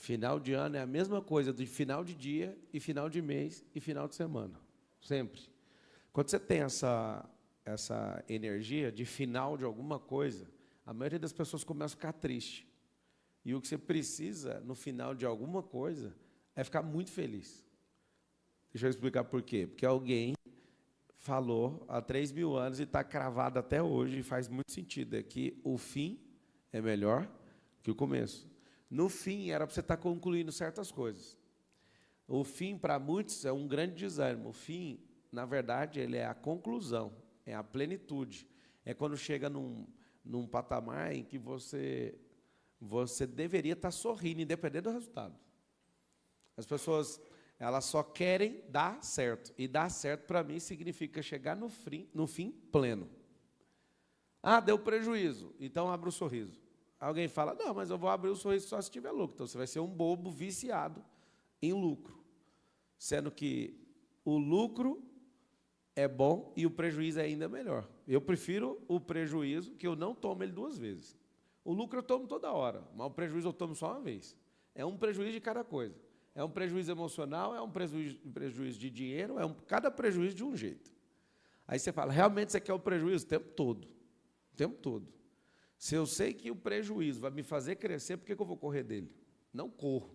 Final de ano é a mesma coisa de final de dia e final de mês e final de semana. Sempre. Quando você tem essa energia de final de alguma coisa, a maioria das pessoas começa a ficar triste. E o que você precisa, no final de alguma coisa, é ficar muito feliz. Deixa eu explicar por quê. Porque alguém falou há 3.000 anos e está cravado até hoje, e faz muito sentido, é que o fim é melhor que o começo. No fim, era para você estar concluindo certas coisas. O fim, para muitos, é um grande desânimo. O fim, na verdade, ele é a conclusão, é a plenitude. É quando chega num patamar em que você deveria estar sorrindo, independente do resultado. As pessoas, elas só querem dar certo. E dar certo, para mim, significa chegar no fim pleno. Ah, deu prejuízo, então abra o sorriso. Alguém fala, não, mas eu vou abrir o sorriso só se tiver lucro. Então, você vai ser um bobo viciado em lucro. Sendo que o lucro é bom e o prejuízo é ainda melhor. Eu prefiro o prejuízo, que eu não tomo ele 2 vezes. O lucro eu tomo toda hora, mas o prejuízo eu tomo só uma vez. É um prejuízo de cada coisa. É um prejuízo emocional, é um prejuízo de dinheiro, cada prejuízo de um jeito. Aí você fala, realmente você quer o prejuízo? O tempo todo. O tempo todo. Se eu sei que o prejuízo vai me fazer crescer, por que eu vou correr dele? Não corro.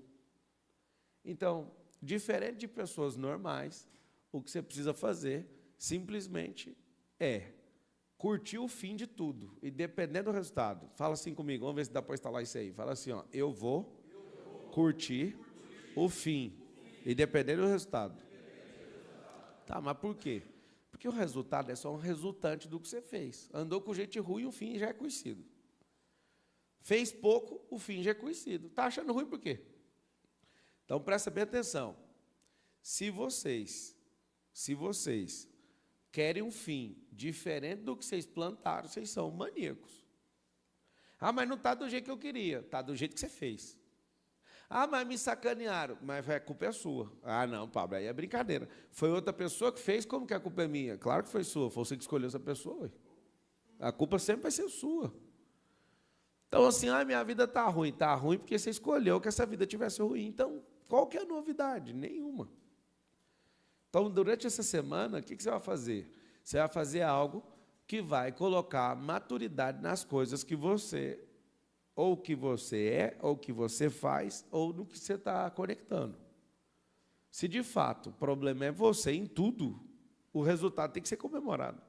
Então, diferente de pessoas normais, o que você precisa fazer, simplesmente, é curtir o fim de tudo. E dependendo do resultado, fala assim comigo, vamos ver se dá para instalar isso aí. Fala assim, ó, eu vou curtir o fim. E dependendo do resultado. Tá, mas por quê? Porque o resultado é só um resultante do que você fez. Andou com gente ruim, o fim já é conhecido. Fez pouco, o fim já é conhecido. Está achando ruim por quê? Então, presta bem atenção. Se vocês querem um fim diferente do que vocês plantaram, vocês são maníacos. Ah, mas não está do jeito que eu queria. Está do jeito que você fez. Ah, mas me sacanearam. Mas a culpa é sua. Ah, não, Pablo, aí é brincadeira. Foi outra pessoa que fez, como que a culpa é minha? Claro que foi sua, foi você que escolheu essa pessoa. Ué. A culpa sempre vai ser sua. Então, assim, minha vida está ruim. Está ruim porque você escolheu que essa vida tivesse ruim. Então, qual que é a novidade? Nenhuma. Então, durante essa semana, o que você vai fazer? Você vai fazer algo que vai colocar maturidade nas coisas que você, ou que você é, ou que você faz, ou no que você está conectando. Se, de fato, o problema é você em tudo, o resultado tem que ser comemorado.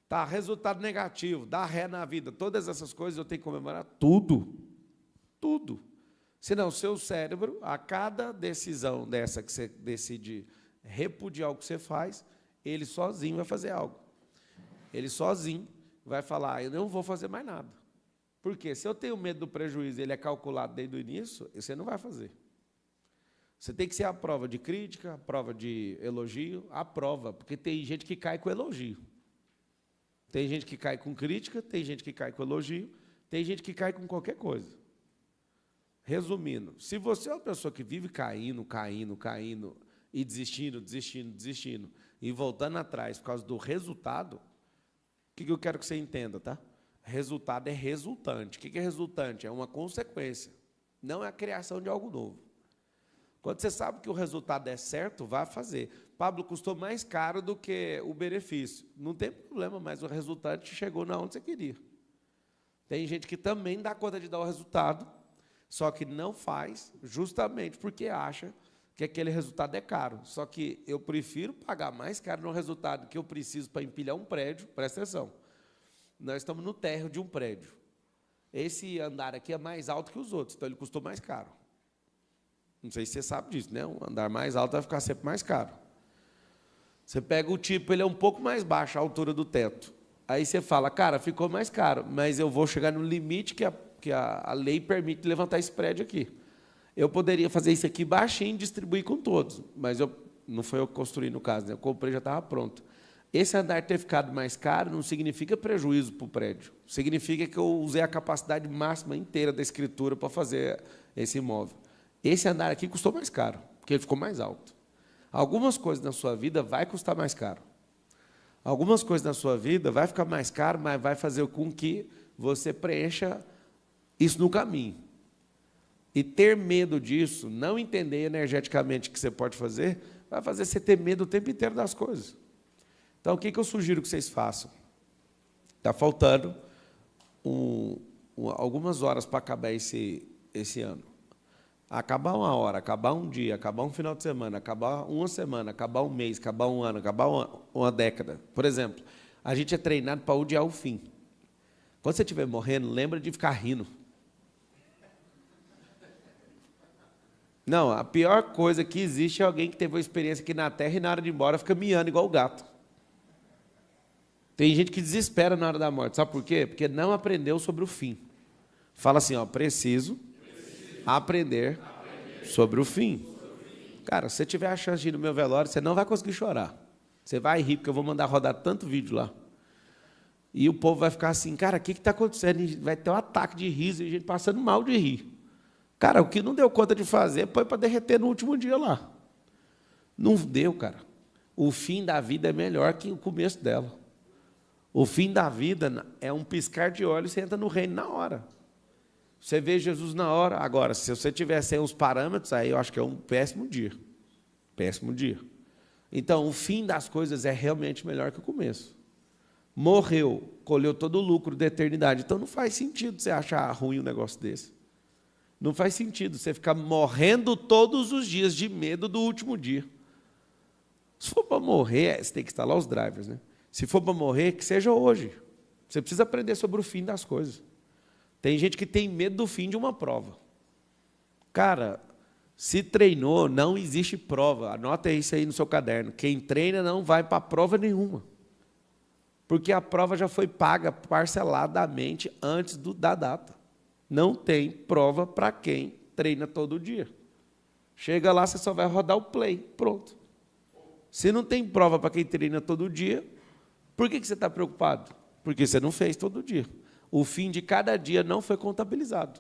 Tá, resultado negativo, dá ré na vida, todas essas coisas eu tenho que comemorar tudo. Tudo. Senão, o seu cérebro, a cada decisão dessa que você decide repudiar o que você faz, ele sozinho vai fazer algo. Ele sozinho vai falar, eu não vou fazer mais nada. Por quê? Se eu tenho medo do prejuízo, ele é calculado desde o início, você não vai fazer. Você tem que ser a prova de crítica, a prova de elogio, a prova, porque tem gente que cai com elogio. Tem gente que cai com crítica, tem gente que cai com elogio, tem gente que cai com qualquer coisa. Resumindo, se você é uma pessoa que vive caindo, e desistindo, e voltando atrás por causa do resultado, o que eu quero que você entenda, tá? Resultado é resultante. O que é resultante? É uma consequência, não é a criação de algo novo. Quando você sabe que o resultado é certo, vá fazer. Pablo, custou mais caro do que o benefício. Não tem problema, mas o resultado chegou na onde você queria. Tem gente que também dá conta de dar o resultado, só que não faz justamente porque acha que aquele resultado é caro. Só que eu prefiro pagar mais caro no resultado que eu preciso para empilhar um prédio. Presta atenção. Nós estamos no térreo de um prédio. Esse andar aqui é mais alto que os outros, então ele custou mais caro. Não sei se você sabe disso, né? Um andar mais alto vai ficar sempre mais caro. Você pega o tipo, ele é um pouco mais baixo, a altura do teto. Aí você fala, cara, ficou mais caro, mas eu vou chegar no limite que a lei permite levantar esse prédio aqui. Eu poderia fazer isso aqui baixinho e distribuir com todos, mas não foi eu que construí no caso, né? Eu comprei, já estava pronto. Esse andar ter ficado mais caro não significa prejuízo para o prédio. Significa que eu usei a capacidade máxima inteira da escritura para fazer esse imóvel. Esse andar aqui custou mais caro, porque ele ficou mais alto. Algumas coisas na sua vida vai custar mais caro. Algumas coisas na sua vida vai ficar mais caro, mas vai fazer com que você preencha isso no caminho. E ter medo disso, não entender energeticamente o que você pode fazer, vai fazer você ter medo o tempo inteiro das coisas. Então, o que eu sugiro que vocês façam? Está faltando algumas horas para acabar esse ano. Acabar uma hora, acabar um dia, acabar um final de semana, acabar uma semana, acabar um mês, acabar um ano, acabar uma década. Por exemplo, a gente é treinado para odiar o fim. Quando você estiver morrendo, lembra de ficar rindo. Não, a pior coisa que existe é alguém que teve uma experiência aqui na Terra e na hora de ir embora fica miando igual o gato. Tem gente que desespera na hora da morte. Sabe por quê? Porque não aprendeu sobre o fim. Fala assim, ó, preciso aprender sobre o fim. Cara, se você tiver a chance de ir no meu velório, você não vai conseguir chorar. Você vai rir, porque eu vou mandar rodar tanto vídeo lá. E o povo vai ficar assim, cara, o que está acontecendo? E vai ter um ataque de riso e gente passando mal de rir. Cara, o que não deu conta de fazer, põe para derreter no último dia lá. Não deu, cara. O fim da vida é melhor que o começo dela. O fim da vida é um piscar de olhos e você entra no reino na hora. Você vê Jesus na hora. Agora, se você tiver sem os parâmetros, aí eu acho que é um péssimo dia. Péssimo dia. Então, o fim das coisas é realmente melhor que o começo. Morreu, colheu todo o lucro da eternidade. Então, não faz sentido você achar ruim um negócio desse. Não faz sentido você ficar morrendo todos os dias de medo do último dia. Se for para morrer, você tem que instalar os drivers, né? Se for para morrer, que seja hoje. Você precisa aprender sobre o fim das coisas. Tem gente que tem medo do fim de uma prova. Cara, se treinou, não existe prova. Anota isso aí no seu caderno. Quem treina não vai para prova nenhuma. Porque a prova já foi paga parceladamente antes da data. Não tem prova para quem treina todo dia. Chega lá, você só vai rodar o play. Pronto. Se não tem prova para quem treina todo dia, por que você está preocupado? Porque você não fez todo dia. O fim de cada dia não foi contabilizado.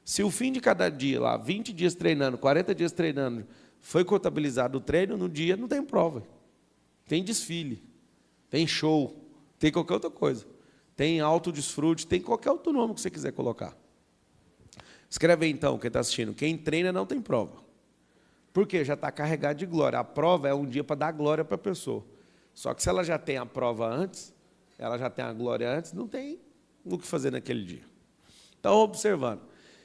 Se o fim de cada dia, lá, 20 dias treinando, 40 dias treinando, foi contabilizado o treino, no dia não tem prova. Tem desfile, tem show, tem qualquer outra coisa. Tem autodesfrute, tem qualquer outro nome que você quiser colocar. Escreve aí, então, quem está assistindo. Quem treina não tem prova. Por quê? Já está carregado de glória. A prova é um dia para dar glória para a pessoa. Só que se ela já tem a prova antes, ela já tem a glória antes, não tem o que fazer naquele dia. Então, observando.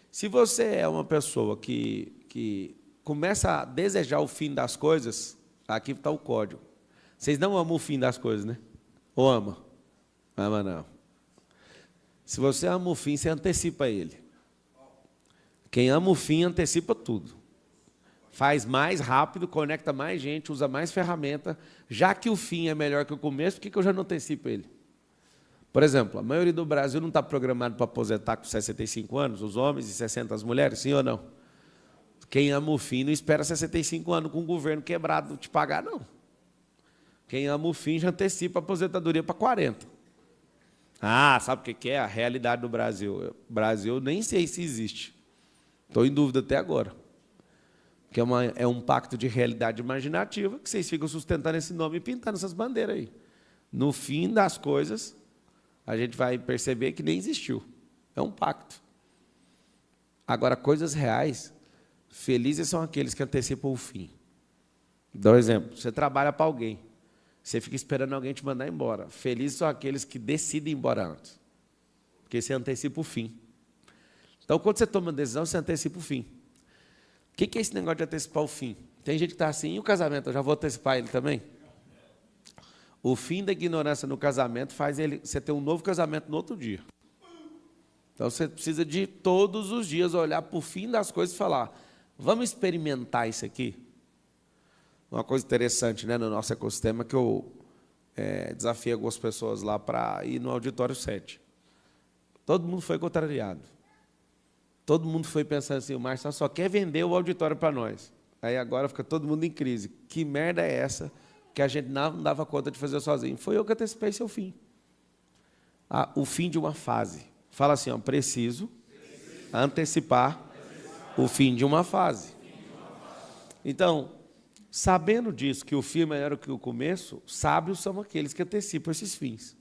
Se você é uma pessoa que começa a desejar o fim das coisas, aqui está o código. Vocês não amam o fim das coisas, né? Ou ama? Ama não. Se você ama o fim, você antecipa ele. Quem ama o fim, antecipa tudo. Faz mais rápido, conecta mais gente, usa mais ferramenta. Já que o fim é melhor que o começo, por que eu já não antecipo ele? Por exemplo, a maioria do Brasil não está programado para aposentar com 65 anos, os homens, e 60 as mulheres, sim ou não? Quem ama o fim não espera 65 anos com o governo quebrado te pagar, não. Quem ama o fim já antecipa a aposentadoria para 40. Ah, sabe o que é? A realidade do Brasil. O Brasil nem sei se existe. Estou em dúvida até agora. Que é um pacto de realidade imaginativa que vocês ficam sustentando esse nome e pintando essas bandeiras aí. No fim das coisas, a gente vai perceber que nem existiu. É um pacto. Agora, coisas reais, felizes são aqueles que antecipam o fim. Dá um exemplo. Você trabalha para alguém. Você fica esperando alguém te mandar embora. Felizes são aqueles que decidem ir embora antes. Porque você antecipa o fim. Então, quando você toma uma decisão, você antecipa o fim. O que é esse negócio de antecipar o fim? Tem gente que está assim, e o casamento? Eu já vou antecipar ele também? O fim da ignorância no casamento faz você ter um novo casamento no outro dia. Então, você precisa de todos os dias olhar para o fim das coisas e falar, vamos experimentar isso aqui? Uma coisa interessante, né, no nosso ecossistema, que eu desafiei algumas pessoas lá para ir no auditório 7. Todo mundo foi contrariado. Todo mundo foi pensando assim, o Marcelo só quer vender o auditório para nós. Aí agora fica todo mundo em crise. Que merda é essa que a gente não dava conta de fazer sozinho? Foi eu que antecipei seu fim. O fim de uma fase. Fala assim, ó, preciso antecipar o fim de uma fase. Então, sabendo disso, que o fim é melhor que o começo, sábios são aqueles que antecipam esses fins.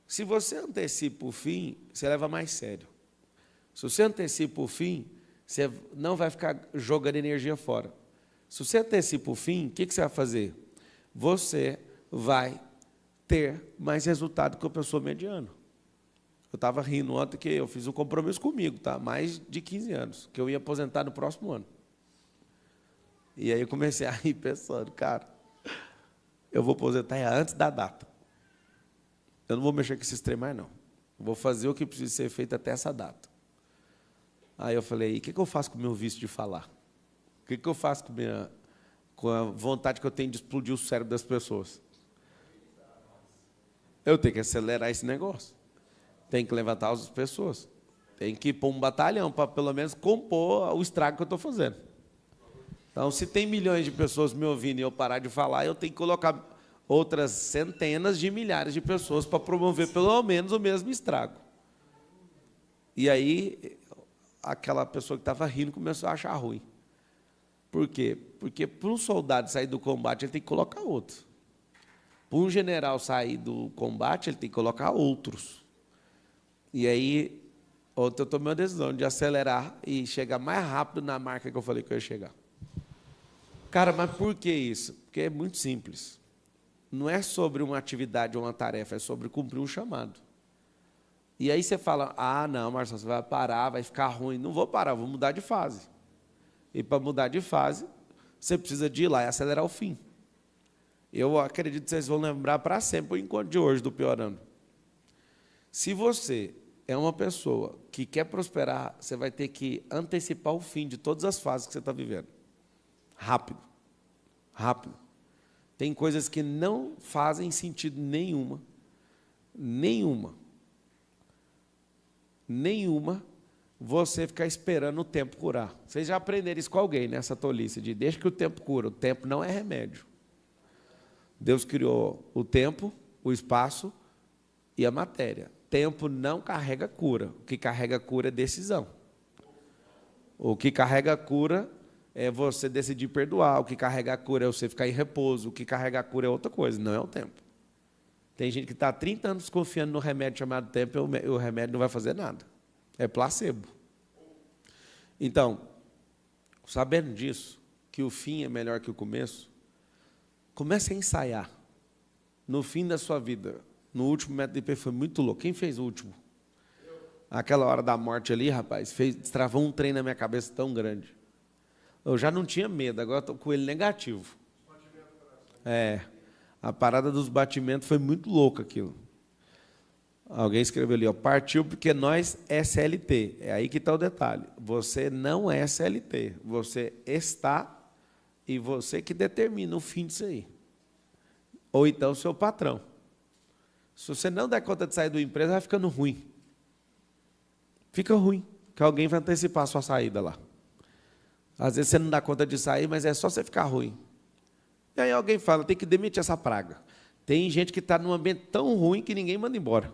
Se você antecipa o fim, você leva mais sério. Se você antecipa o fim, você não vai ficar jogando energia fora. Se você antecipa o fim, o que você vai fazer? Você vai ter mais resultado que a pessoa mediana. Eu estava rindo ontem que eu fiz um compromisso comigo, tá? Mais de 15 anos, que eu ia aposentar no próximo ano. E aí eu comecei a rir pensando, cara, eu vou aposentar antes da data. Eu não vou mexer com esses trem mais, não. Eu vou fazer o que precisa ser feito até essa data. Aí eu falei, e o que eu faço com o meu vício de falar? O que eu faço com a vontade que eu tenho de explodir o cérebro das pessoas? Eu tenho que acelerar esse negócio. Tem que levantar as pessoas. Tem que pôr um batalhão para, pelo menos, compor o estrago que eu estou fazendo. Então, se tem milhões de pessoas me ouvindo e eu parar de falar, eu tenho que colocar outras centenas de milhares de pessoas para promover, pelo menos, o mesmo estrago. E aí, aquela pessoa que estava rindo começou a achar ruim. Por quê? Porque, para um soldado sair do combate, ele tem que colocar outro. Para um general sair do combate, ele tem que colocar outros. E aí, ontem eu tomei uma decisão de acelerar e chegar mais rápido na marca que eu falei que eu ia chegar. Cara, mas por que isso? Porque é muito simples. Não é sobre uma atividade ou uma tarefa, é sobre cumprir um chamado. E aí você fala, ah, não, Marcelo, você vai parar, vai ficar ruim. Não vou parar, vou mudar de fase. E para mudar de fase, você precisa de ir lá e acelerar o fim. Eu acredito que vocês vão lembrar para sempre o encontro de hoje do Piorando. Se você é uma pessoa que quer prosperar, você vai ter que antecipar o fim de todas as fases que você está vivendo. Rápido. Rápido. Tem coisas que não fazem sentido nenhuma. Nenhuma você ficar esperando o tempo curar. Vocês já aprenderam isso com alguém, nessa tolice de deixa que o tempo cura. O tempo não é remédio. Deus criou o tempo, o espaço e a matéria. Tempo não carrega cura. O que carrega cura é decisão. O que carrega cura é você decidir perdoar. O que carrega cura é você ficar em repouso. O que carrega cura é outra coisa, não é o tempo. Tem gente que está há 30 anos confiando no remédio chamado tempo e o remédio não vai fazer nada. É placebo. Então, sabendo disso, que o fim é melhor que o começo, comece a ensaiar. No fim da sua vida, no último método de IP foi muito louco. Quem fez o último? Aquela hora da morte ali, rapaz, destravou um trem na minha cabeça tão grande. Eu já não tinha medo, agora estou com ele negativo. A parada dos batimentos foi muito louca aquilo. Alguém escreveu ali, ó, partiu porque nós é CLT. É aí que está o detalhe. Você não é CLT, você está e você que determina o fim disso aí. Ou então o seu patrão. Se você não der conta de sair da empresa, vai ficando ruim. Fica ruim, que alguém vai antecipar a sua saída lá. Às vezes você não dá conta de sair, mas é só você ficar ruim. E aí alguém fala, tem que demitir essa praga. Tem gente que está num ambiente tão ruim que ninguém manda embora.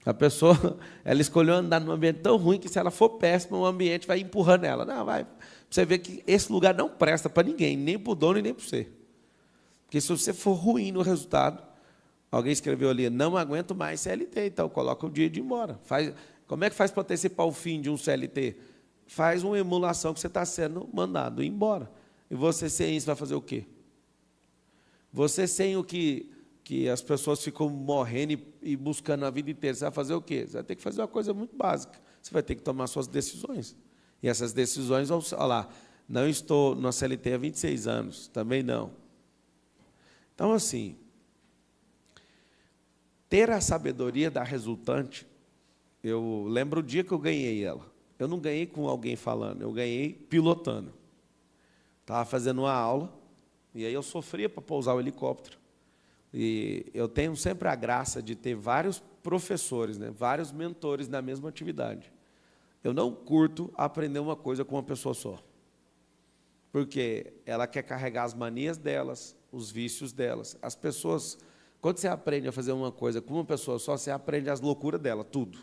A pessoa, ela escolheu andar num ambiente tão ruim que se ela for péssima, o ambiente vai empurrando ela. Não, vai. Você vê que esse lugar não presta para ninguém, nem para o dono e nem para você. Porque se você for ruim no resultado, alguém escreveu ali, não aguento mais CLT, então coloca o dia de ir embora. Como é que faz para antecipar o fim de um CLT? Faz uma emulação que você está sendo mandado ir embora. E você sem isso vai fazer o quê? Você sem o que as pessoas ficam morrendo e buscando a vida inteira, você vai fazer o quê? Você vai ter que fazer uma coisa muito básica. Você vai ter que tomar suas decisões. E essas decisões vão... Olha lá, não estou na CLT há 26 anos, também não. Então, assim, ter a sabedoria da resultante, eu lembro o dia que eu ganhei ela. Eu não ganhei com alguém falando, eu ganhei pilotando. Estava fazendo uma aula, e aí eu sofria para pousar o helicóptero. E eu tenho sempre a graça de ter vários professores, né, vários mentores na mesma atividade. Eu não curto aprender uma coisa com uma pessoa só. Porque ela quer carregar as manias delas, os vícios delas. As pessoas, quando você aprende a fazer uma coisa com uma pessoa só, você aprende as loucuras dela, tudo.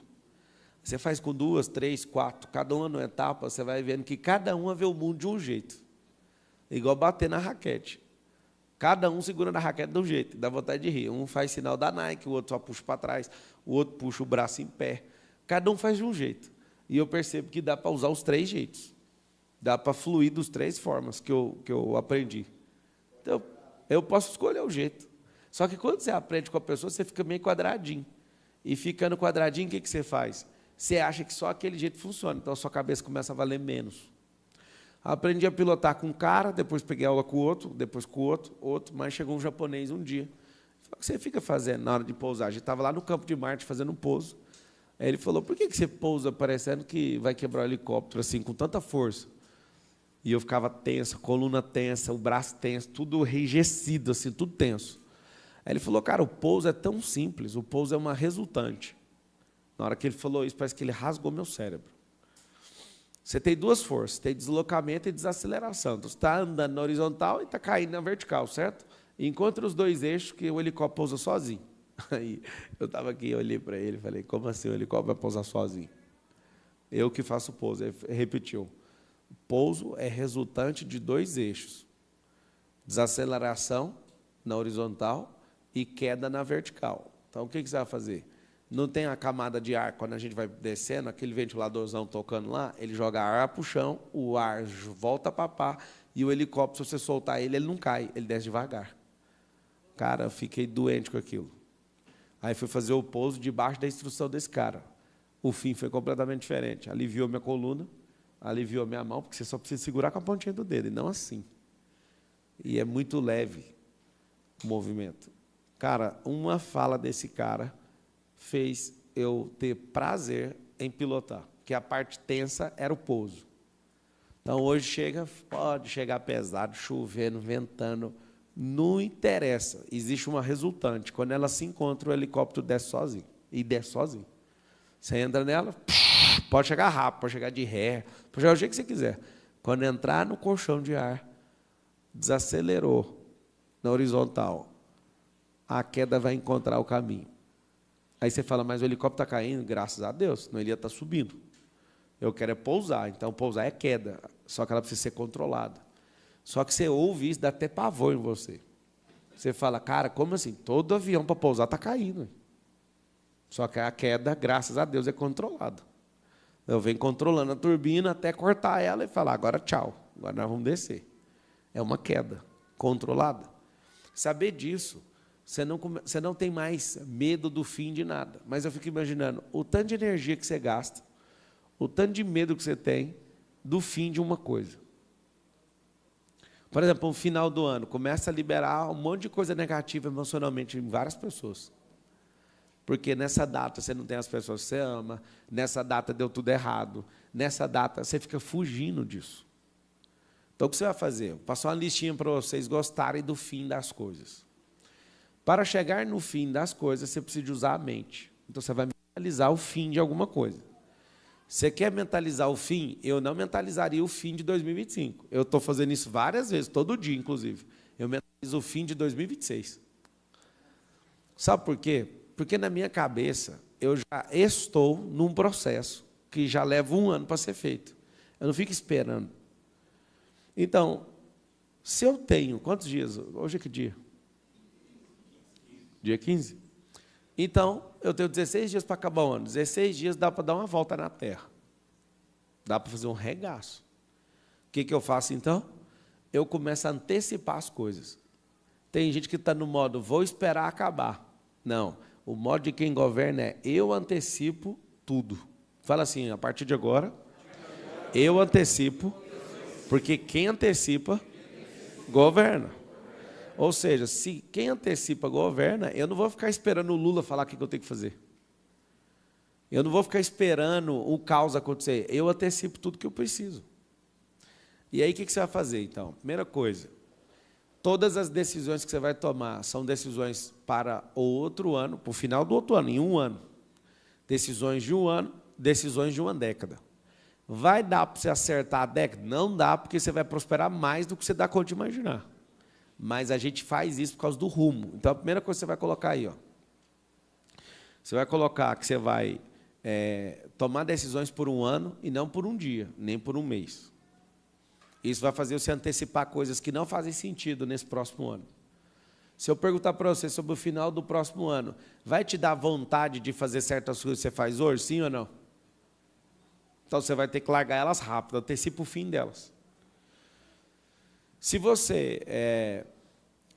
Você faz com 2, 3, 4, cada uma numa etapa, você vai vendo que cada uma vê o mundo de um jeito. Igual bater na raquete. Cada um segura na raquete de um jeito, dá vontade de rir. Um faz sinal da Nike, o outro só puxa para trás, o outro puxa o braço em pé. Cada um faz de um jeito. E eu percebo que dá para usar os 3 jeitos. Dá para fluir dos 3 formas que eu aprendi. Então, eu posso escolher o jeito. Só que quando você aprende com a pessoa, você fica meio quadradinho. E ficando quadradinho, o que você faz? Você acha que só aquele jeito funciona. Então, a sua cabeça começa a valer menos. Aprendi a pilotar com um cara, depois peguei aula com o outro, depois com o outro, mas chegou um japonês um dia. Falei, o que você fica fazendo na hora de pousar? A gente estava lá no campo de Marte fazendo um pouso. Aí ele falou, por que você pousa parecendo que vai quebrar o helicóptero assim, com tanta força? E eu ficava tenso, a coluna tensa, o braço tenso, tudo enrijecido, assim, tudo tenso. Aí ele falou, cara, o pouso é tão simples, o pouso é uma resultante. Na hora que ele falou isso, parece que ele rasgou meu cérebro. Você tem 2 forças, tem deslocamento e desaceleração. Então, você está andando na horizontal e está caindo na vertical, certo? E encontra os 2 eixos que o helicóptero pousa sozinho. Aí eu estava aqui, eu olhei para ele e falei, como assim o helicóptero vai pousar sozinho? Eu que faço o pouso. Ele repetiu. O pouso é resultante de 2 eixos. Desaceleração na horizontal e queda na vertical. Então, o que você vai fazer? Não tem a camada de ar, quando a gente vai descendo, aquele ventiladorzão tocando lá, ele joga ar para o chão, o ar volta para pá, e o helicóptero, se você soltar ele, ele não cai, ele desce devagar. Cara, eu fiquei doente com aquilo. Aí fui fazer o pouso debaixo da instrução desse cara. O fim foi completamente diferente. Aliviou minha coluna, aliviou minha mão, porque você só precisa segurar com a pontinha do dedo, e não assim. E é muito leve o movimento. Cara, uma fala desse cara fez eu ter prazer em pilotar, que a parte tensa era o pouso. Então, hoje pode chegar pesado, chovendo, ventando, não interessa, existe uma resultante. Quando ela se encontra, o helicóptero desce sozinho, e desce sozinho. Você entra nela, pode chegar rápido, pode chegar de ré, pode chegar do jeito que você quiser. Quando entrar no colchão de ar, desacelerou na horizontal, a queda vai encontrar o caminho. Aí você fala, mas o helicóptero está caindo, graças a Deus, senão ele ia estar subindo. Eu quero é pousar, então pousar é queda, só que ela precisa ser controlada. Só que você ouve isso, dá até pavor em você. Você fala, cara, como assim? Todo avião para pousar está caindo. Só que a queda, graças a Deus, é controlada. Eu venho controlando a turbina até cortar ela e falar, agora tchau, agora nós vamos descer. É uma queda controlada. Saber disso, você não tem mais medo do fim de nada. Mas eu fico imaginando o tanto de energia que você gasta, o tanto de medo que você tem do fim de uma coisa. Por exemplo, no final do ano, começa a liberar um monte de coisa negativa emocionalmente em várias pessoas. Porque nessa data você não tem as pessoas que você ama, nessa data deu tudo errado, nessa data você fica fugindo disso. Então, o que você vai fazer? Vou passar uma listinha para vocês gostarem do fim das coisas. Para chegar no fim das coisas, você precisa de usar a mente. Então, você vai mentalizar o fim de alguma coisa. Você quer mentalizar o fim? Eu não mentalizaria o fim de 2025. Eu estou fazendo isso várias vezes, todo dia, inclusive. Eu mentalizo o fim de 2026. Sabe por quê? Porque na minha cabeça, eu já estou num processo que já leva 1 ano para ser feito. Eu não fico esperando. Então, se eu tenho... Quantos dias? Hoje é que dia? Dia 15? Então, eu tenho 16 dias para acabar o ano. 16 dias dá para dar uma volta na Terra. Dá para fazer um regaço. O que eu faço, então? Eu começo a antecipar as coisas. Tem gente que está no modo, vou esperar acabar. Não, o modo de quem governa é, eu antecipo tudo. Fala assim, a partir de agora, eu antecipo, porque quem antecipa, governa. Ou seja, se quem antecipa governa, eu não vou ficar esperando o Lula falar o que eu tenho que fazer. Eu não vou ficar esperando o caos acontecer. Eu antecipo tudo que eu preciso. E aí, o que você vai fazer, então? Primeira coisa, todas as decisões que você vai tomar são decisões para o outro ano, para o final do outro ano, em 1 ano. Decisões de 1 ano, decisões de 1 década. Vai dar para você acertar a década? Não dá, porque você vai prosperar mais do que você dá conta de imaginar. Mas a gente faz isso por causa do rumo. Então, a primeira coisa que você vai colocar aí, ó. Você vai colocar que você vai tomar decisões por 1 ano e não por 1 dia, nem por 1 mês. Isso vai fazer você antecipar coisas que não fazem sentido nesse próximo ano. Se eu perguntar para você sobre o final do próximo ano, vai te dar vontade de fazer certas coisas que você faz hoje, sim ou não? Então, você vai ter que largar elas rápido, antecipa o fim delas. Se você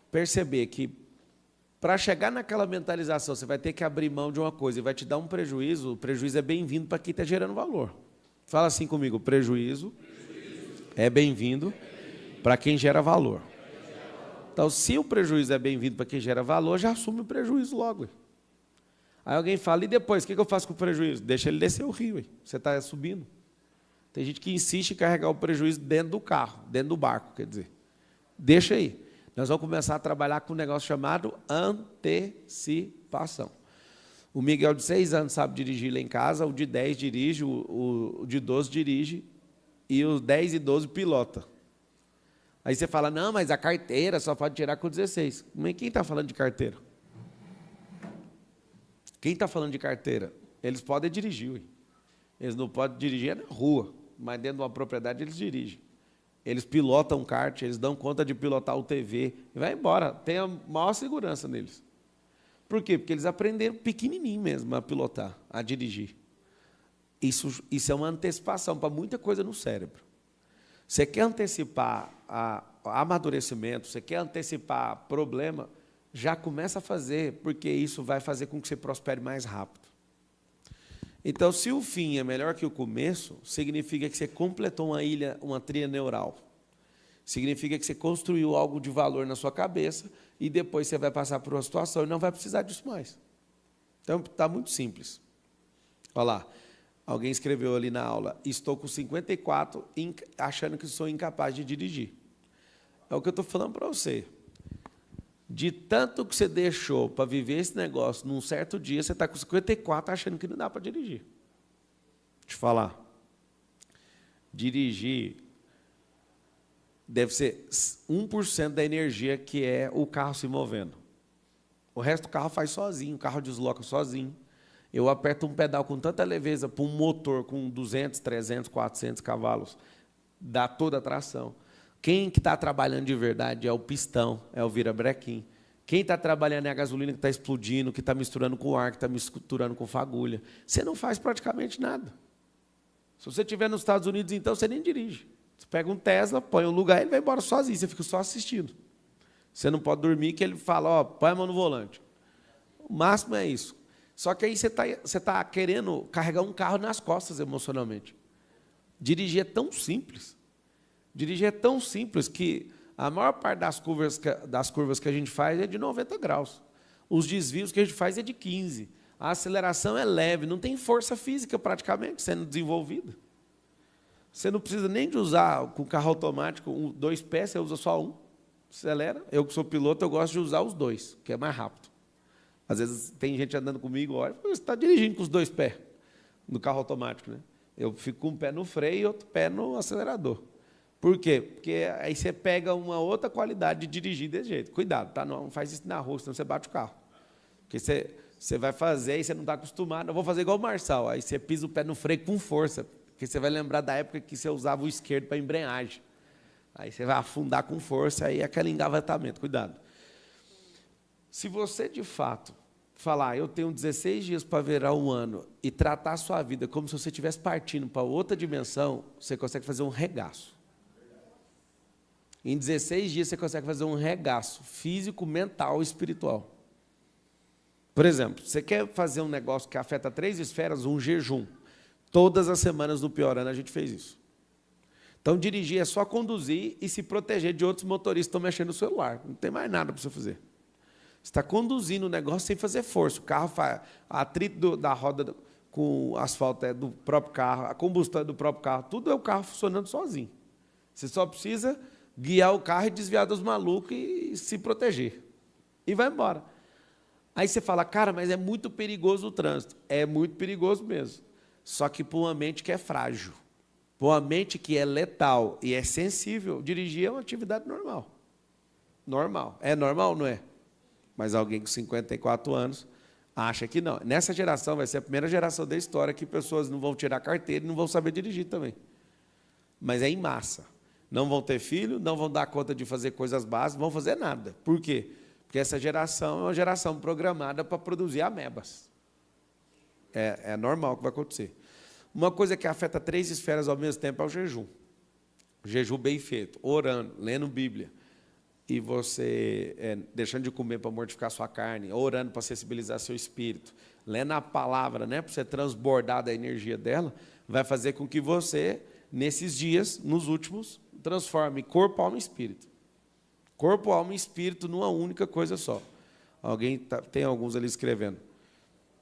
perceber que, para chegar naquela mentalização, você vai ter que abrir mão de uma coisa e vai te dar um prejuízo, o prejuízo é bem-vindo para quem está gerando valor. Fala assim comigo, o prejuízo é bem-vindo para quem gera valor. Então, se o prejuízo é bem-vindo para quem gera valor, já assume o prejuízo logo. Aí alguém fala, e depois, o que eu faço com o prejuízo? Deixa ele descer o rio, você está subindo. Tem gente que insiste em carregar o prejuízo dentro do carro, dentro do barco, quer dizer. Deixa aí. Nós vamos começar a trabalhar com um negócio chamado antecipação. O Miguel, de 6 anos, sabe dirigir lá em casa, o de 10 dirige, o de 12 dirige, e os 10 e 12 pilota. Aí você fala, não, mas a carteira só pode tirar com 16. Mas quem está falando de carteira? Quem está falando de carteira? Eles podem dirigir. Ué. Eles não podem dirigir na rua, mas dentro de uma propriedade eles dirigem. Eles pilotam kart, eles dão conta de pilotar o TV, e vai embora. Tem a maior segurança neles. Por quê? Porque eles aprenderam pequenininho mesmo a pilotar, a dirigir. Isso é uma antecipação para muita coisa no cérebro. Você quer antecipar amadurecimento, você quer antecipar problema, já começa a fazer, porque isso vai fazer com que você prospere mais rápido. Então, se o fim é melhor que o começo, significa que você completou uma trilha neural. Significa que você construiu algo de valor na sua cabeça e depois você vai passar por uma situação e não vai precisar disso mais. Então, está muito simples. Olha lá. Alguém escreveu ali na aula, estou com 54, achando que sou incapaz de dirigir. É o que eu estou falando para você. De tanto que você deixou para viver esse negócio, num certo dia, você está com 54 achando que não dá para dirigir. Deixa eu falar. Dirigir deve ser 1% da energia que é o carro se movendo. O resto do carro faz sozinho, o carro desloca sozinho. Eu aperto um pedal com tanta leveza para um motor com 200, 300, 400 cavalos, dá toda a tração. Quem que está trabalhando de verdade é o pistão, é o virabrequim. Quem está trabalhando é a gasolina que está explodindo, que está misturando com ar, que está misturando com fagulha. Você não faz praticamente nada. Se você estiver nos Estados Unidos, então, você nem dirige. Você pega um Tesla, põe um lugar, ele vai embora sozinho, você fica só assistindo. Você não pode dormir, que ele fala, ó, põe a mão no volante. O máximo é isso. Só que aí você tá querendo carregar um carro nas costas emocionalmente. Dirigir é tão simples. Dirigir é tão simples que a maior parte das curvas que a gente faz é de 90 graus. Os desvios que a gente faz é de 15. A aceleração é leve, não tem força física praticamente sendo desenvolvida. Você não precisa nem de usar com carro automático 2 pés, você usa só um. Acelera. Eu que sou piloto, eu gosto de usar os 2, que é mais rápido. Às vezes tem gente andando comigo, olha, você está dirigindo com os 2 pés no carro automático, né? Eu fico com um pé no freio e outro pé no acelerador. Por quê? Porque aí você pega uma outra qualidade de dirigir desse jeito. Cuidado, tá? Não faz isso na rua, senão você bate o carro. Porque você vai fazer e você não está acostumado. Eu vou fazer igual o Marçal, aí você pisa o pé no freio com força, porque você vai lembrar da época que você usava o esquerdo para embreagem. Aí você vai afundar com força, aí é aquele engavetamento. Cuidado. Se você, de fato, falar, eu tenho 16 dias para virar um ano e tratar a sua vida como se você estivesse partindo para outra dimensão, você consegue fazer um regaço. Em 16 dias, você consegue fazer um regaço físico, mental e espiritual. Por exemplo, você quer fazer um negócio que afeta 3 esferas, um jejum. Todas as semanas do Piorando a gente fez isso. Então, dirigir é só conduzir e se proteger de outros motoristas que estão mexendo no celular. Não tem mais nada para você fazer. Você está conduzindo o negócio sem fazer força. O carro faz atrito da roda com o asfalto é do próprio carro, a combustão é do próprio carro, tudo é o carro funcionando sozinho. Você só precisa guiar o carro e desviar dos malucos e se proteger. E vai embora. Aí você fala, cara, mas é muito perigoso o trânsito. É muito perigoso mesmo. Só que para uma mente que é frágil, para uma mente que é letal e é sensível, dirigir é uma atividade normal. Normal. É normal, não é? Mas alguém com 54 anos acha que não. Nessa geração vai ser a primeira geração da história que pessoas não vão tirar carteira e não vão saber dirigir também. Mas é em massa. Não vão ter filho, não vão dar conta de fazer coisas básicas, não vão fazer nada. Por quê? Porque essa geração é uma geração programada para produzir amebas. É normal que vai acontecer. Uma coisa que afeta 3 esferas ao mesmo tempo é o jejum. Jejum bem feito, orando, lendo Bíblia. E você deixando de comer para mortificar sua carne, orando para sensibilizar seu espírito, lendo a palavra, né, para você transbordar da energia dela, vai fazer com que você, nesses dias, nos últimos, transforme corpo, alma e espírito. Corpo, alma e espírito numa única coisa só. Tem alguns ali escrevendo,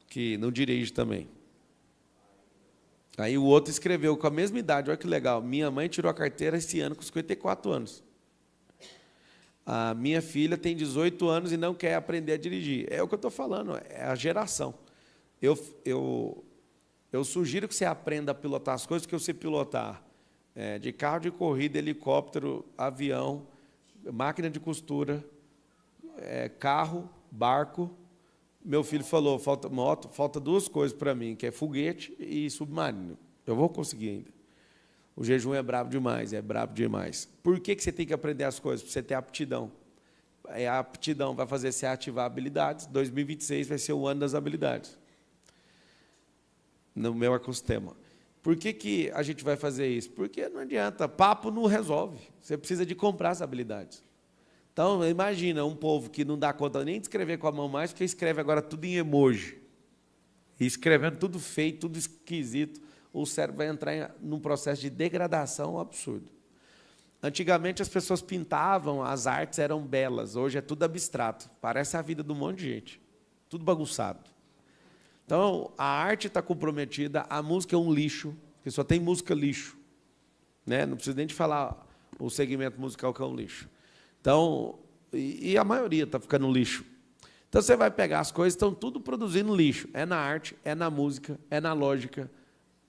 que não dirige também. Aí o outro escreveu com a mesma idade, olha que legal, minha mãe tirou a carteira esse ano com 54 anos. A minha filha tem 18 anos e não quer aprender a dirigir. É o que eu estou falando, é a geração. Eu sugiro que você aprenda a pilotar as coisas que eu sei pilotar. De carro de corrida, helicóptero, avião, máquina de costura, carro, barco. Meu filho falou, falta moto, falta 2 coisas para mim, que é foguete e submarino. Eu vou conseguir ainda. O jejum é brabo demais, é brabo demais. Por que você tem que aprender as coisas? Para você ter aptidão. A aptidão vai fazer você ativar habilidades. 2026 vai ser o ano das habilidades. No meu ecossistema. Por que a gente vai fazer isso? Porque não adianta, papo não resolve. Você precisa de comprar as habilidades. Então, imagina um povo que não dá conta nem de escrever com a mão mais, porque escreve agora tudo em emoji. E escrevendo tudo feio, tudo esquisito. O cérebro vai entrar num processo de degradação absurdo. Antigamente, as pessoas pintavam, as artes eram belas. Hoje é tudo abstrato. Parece a vida de um monte de gente. Tudo bagunçado. Então, a arte está comprometida, a música é um lixo, porque só tem música lixo. Né? Não precisa nem de falar o segmento musical que é um lixo. Então, e a maioria está ficando lixo. Então, você vai pegar as coisas, estão tudo produzindo lixo. É na arte, é na música, é na lógica,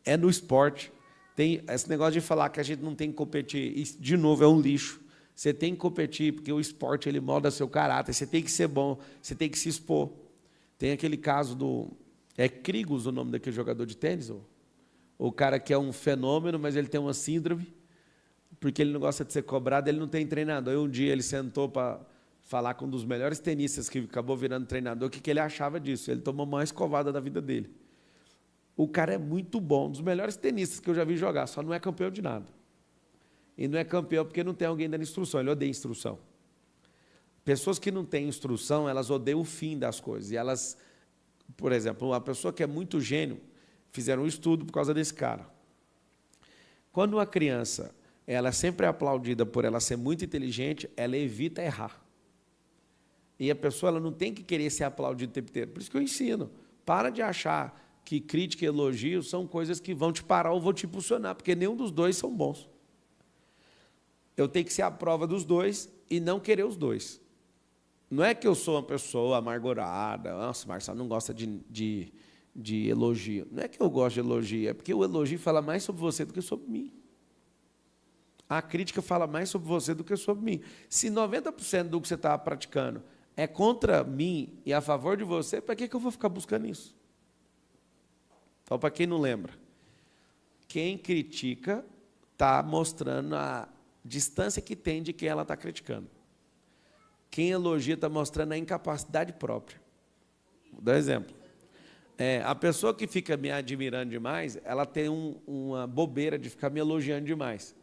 é no esporte. Tem esse negócio de falar que a gente não tem que competir, isso, de novo, é um lixo. Você tem que competir, porque o esporte ele molda seu caráter, você tem que ser bom, você tem que se expor. Tem aquele caso do... É Krigos o nome daquele jogador de tênis? O cara que é um fenômeno, mas ele tem uma síndrome, porque ele não gosta de ser cobrado, ele não tem treinador. Aí um dia ele sentou para falar com um dos melhores tenistas, que acabou virando treinador, o que ele achava disso. Ele tomou a maior escovada da vida dele. O cara é muito bom, um dos melhores tenistas que eu já vi jogar, só não é campeão de nada. E não é campeão porque não tem alguém dando instrução, ele odeia instrução. Pessoas que não têm instrução, elas odeiam o fim das coisas. E elas, por exemplo, uma pessoa que é muito gênio, fizeram um estudo por causa desse cara. Quando uma criança, ela é sempre aplaudida por ela ser muito inteligente, ela evita errar. E a pessoa ela não tem que querer ser aplaudida o tempo inteiro. Por isso que eu ensino. Para de achar que crítica e elogio são coisas que vão te parar ou vão te impulsionar, porque nenhum dos dois são bons. Eu tenho que ser a prova dos dois e não querer os dois. Não é que eu sou uma pessoa amargurada, nossa, Marcelo não gosta de elogio. Não é que eu gosto de elogio, é porque o elogio fala mais sobre você do que sobre mim. A crítica fala mais sobre você do que sobre mim. Se 90% do que você está praticando é contra mim e a favor de você, para que eu vou ficar buscando isso? Então, para quem não lembra, quem critica está mostrando a distância que tem de quem ela está criticando. Quem elogia está mostrando a incapacidade própria. Vou dar um exemplo. A pessoa que fica me admirando demais, ela tem uma bobeira de ficar me elogiando demais.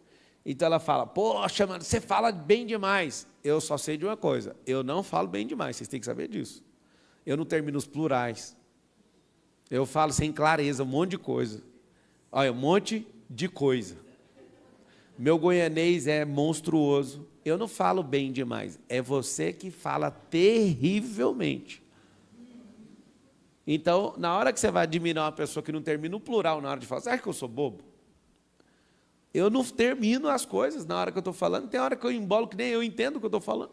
Então, ela fala, poxa, mano, você fala bem demais. Eu só sei de uma coisa, eu não falo bem demais, vocês têm que saber disso. Eu não termino os plurais. Eu falo sem clareza, um monte de coisa. Olha, um monte de coisa. Meu goianês é monstruoso. Eu não falo bem demais. É você que fala terrivelmente. Então, na hora que você vai admirar uma pessoa que não termina o plural na hora de falar, você acha que eu sou bobo? Eu não termino as coisas na hora que eu estou falando. Tem hora que eu embolo que nem eu entendo o que eu estou falando.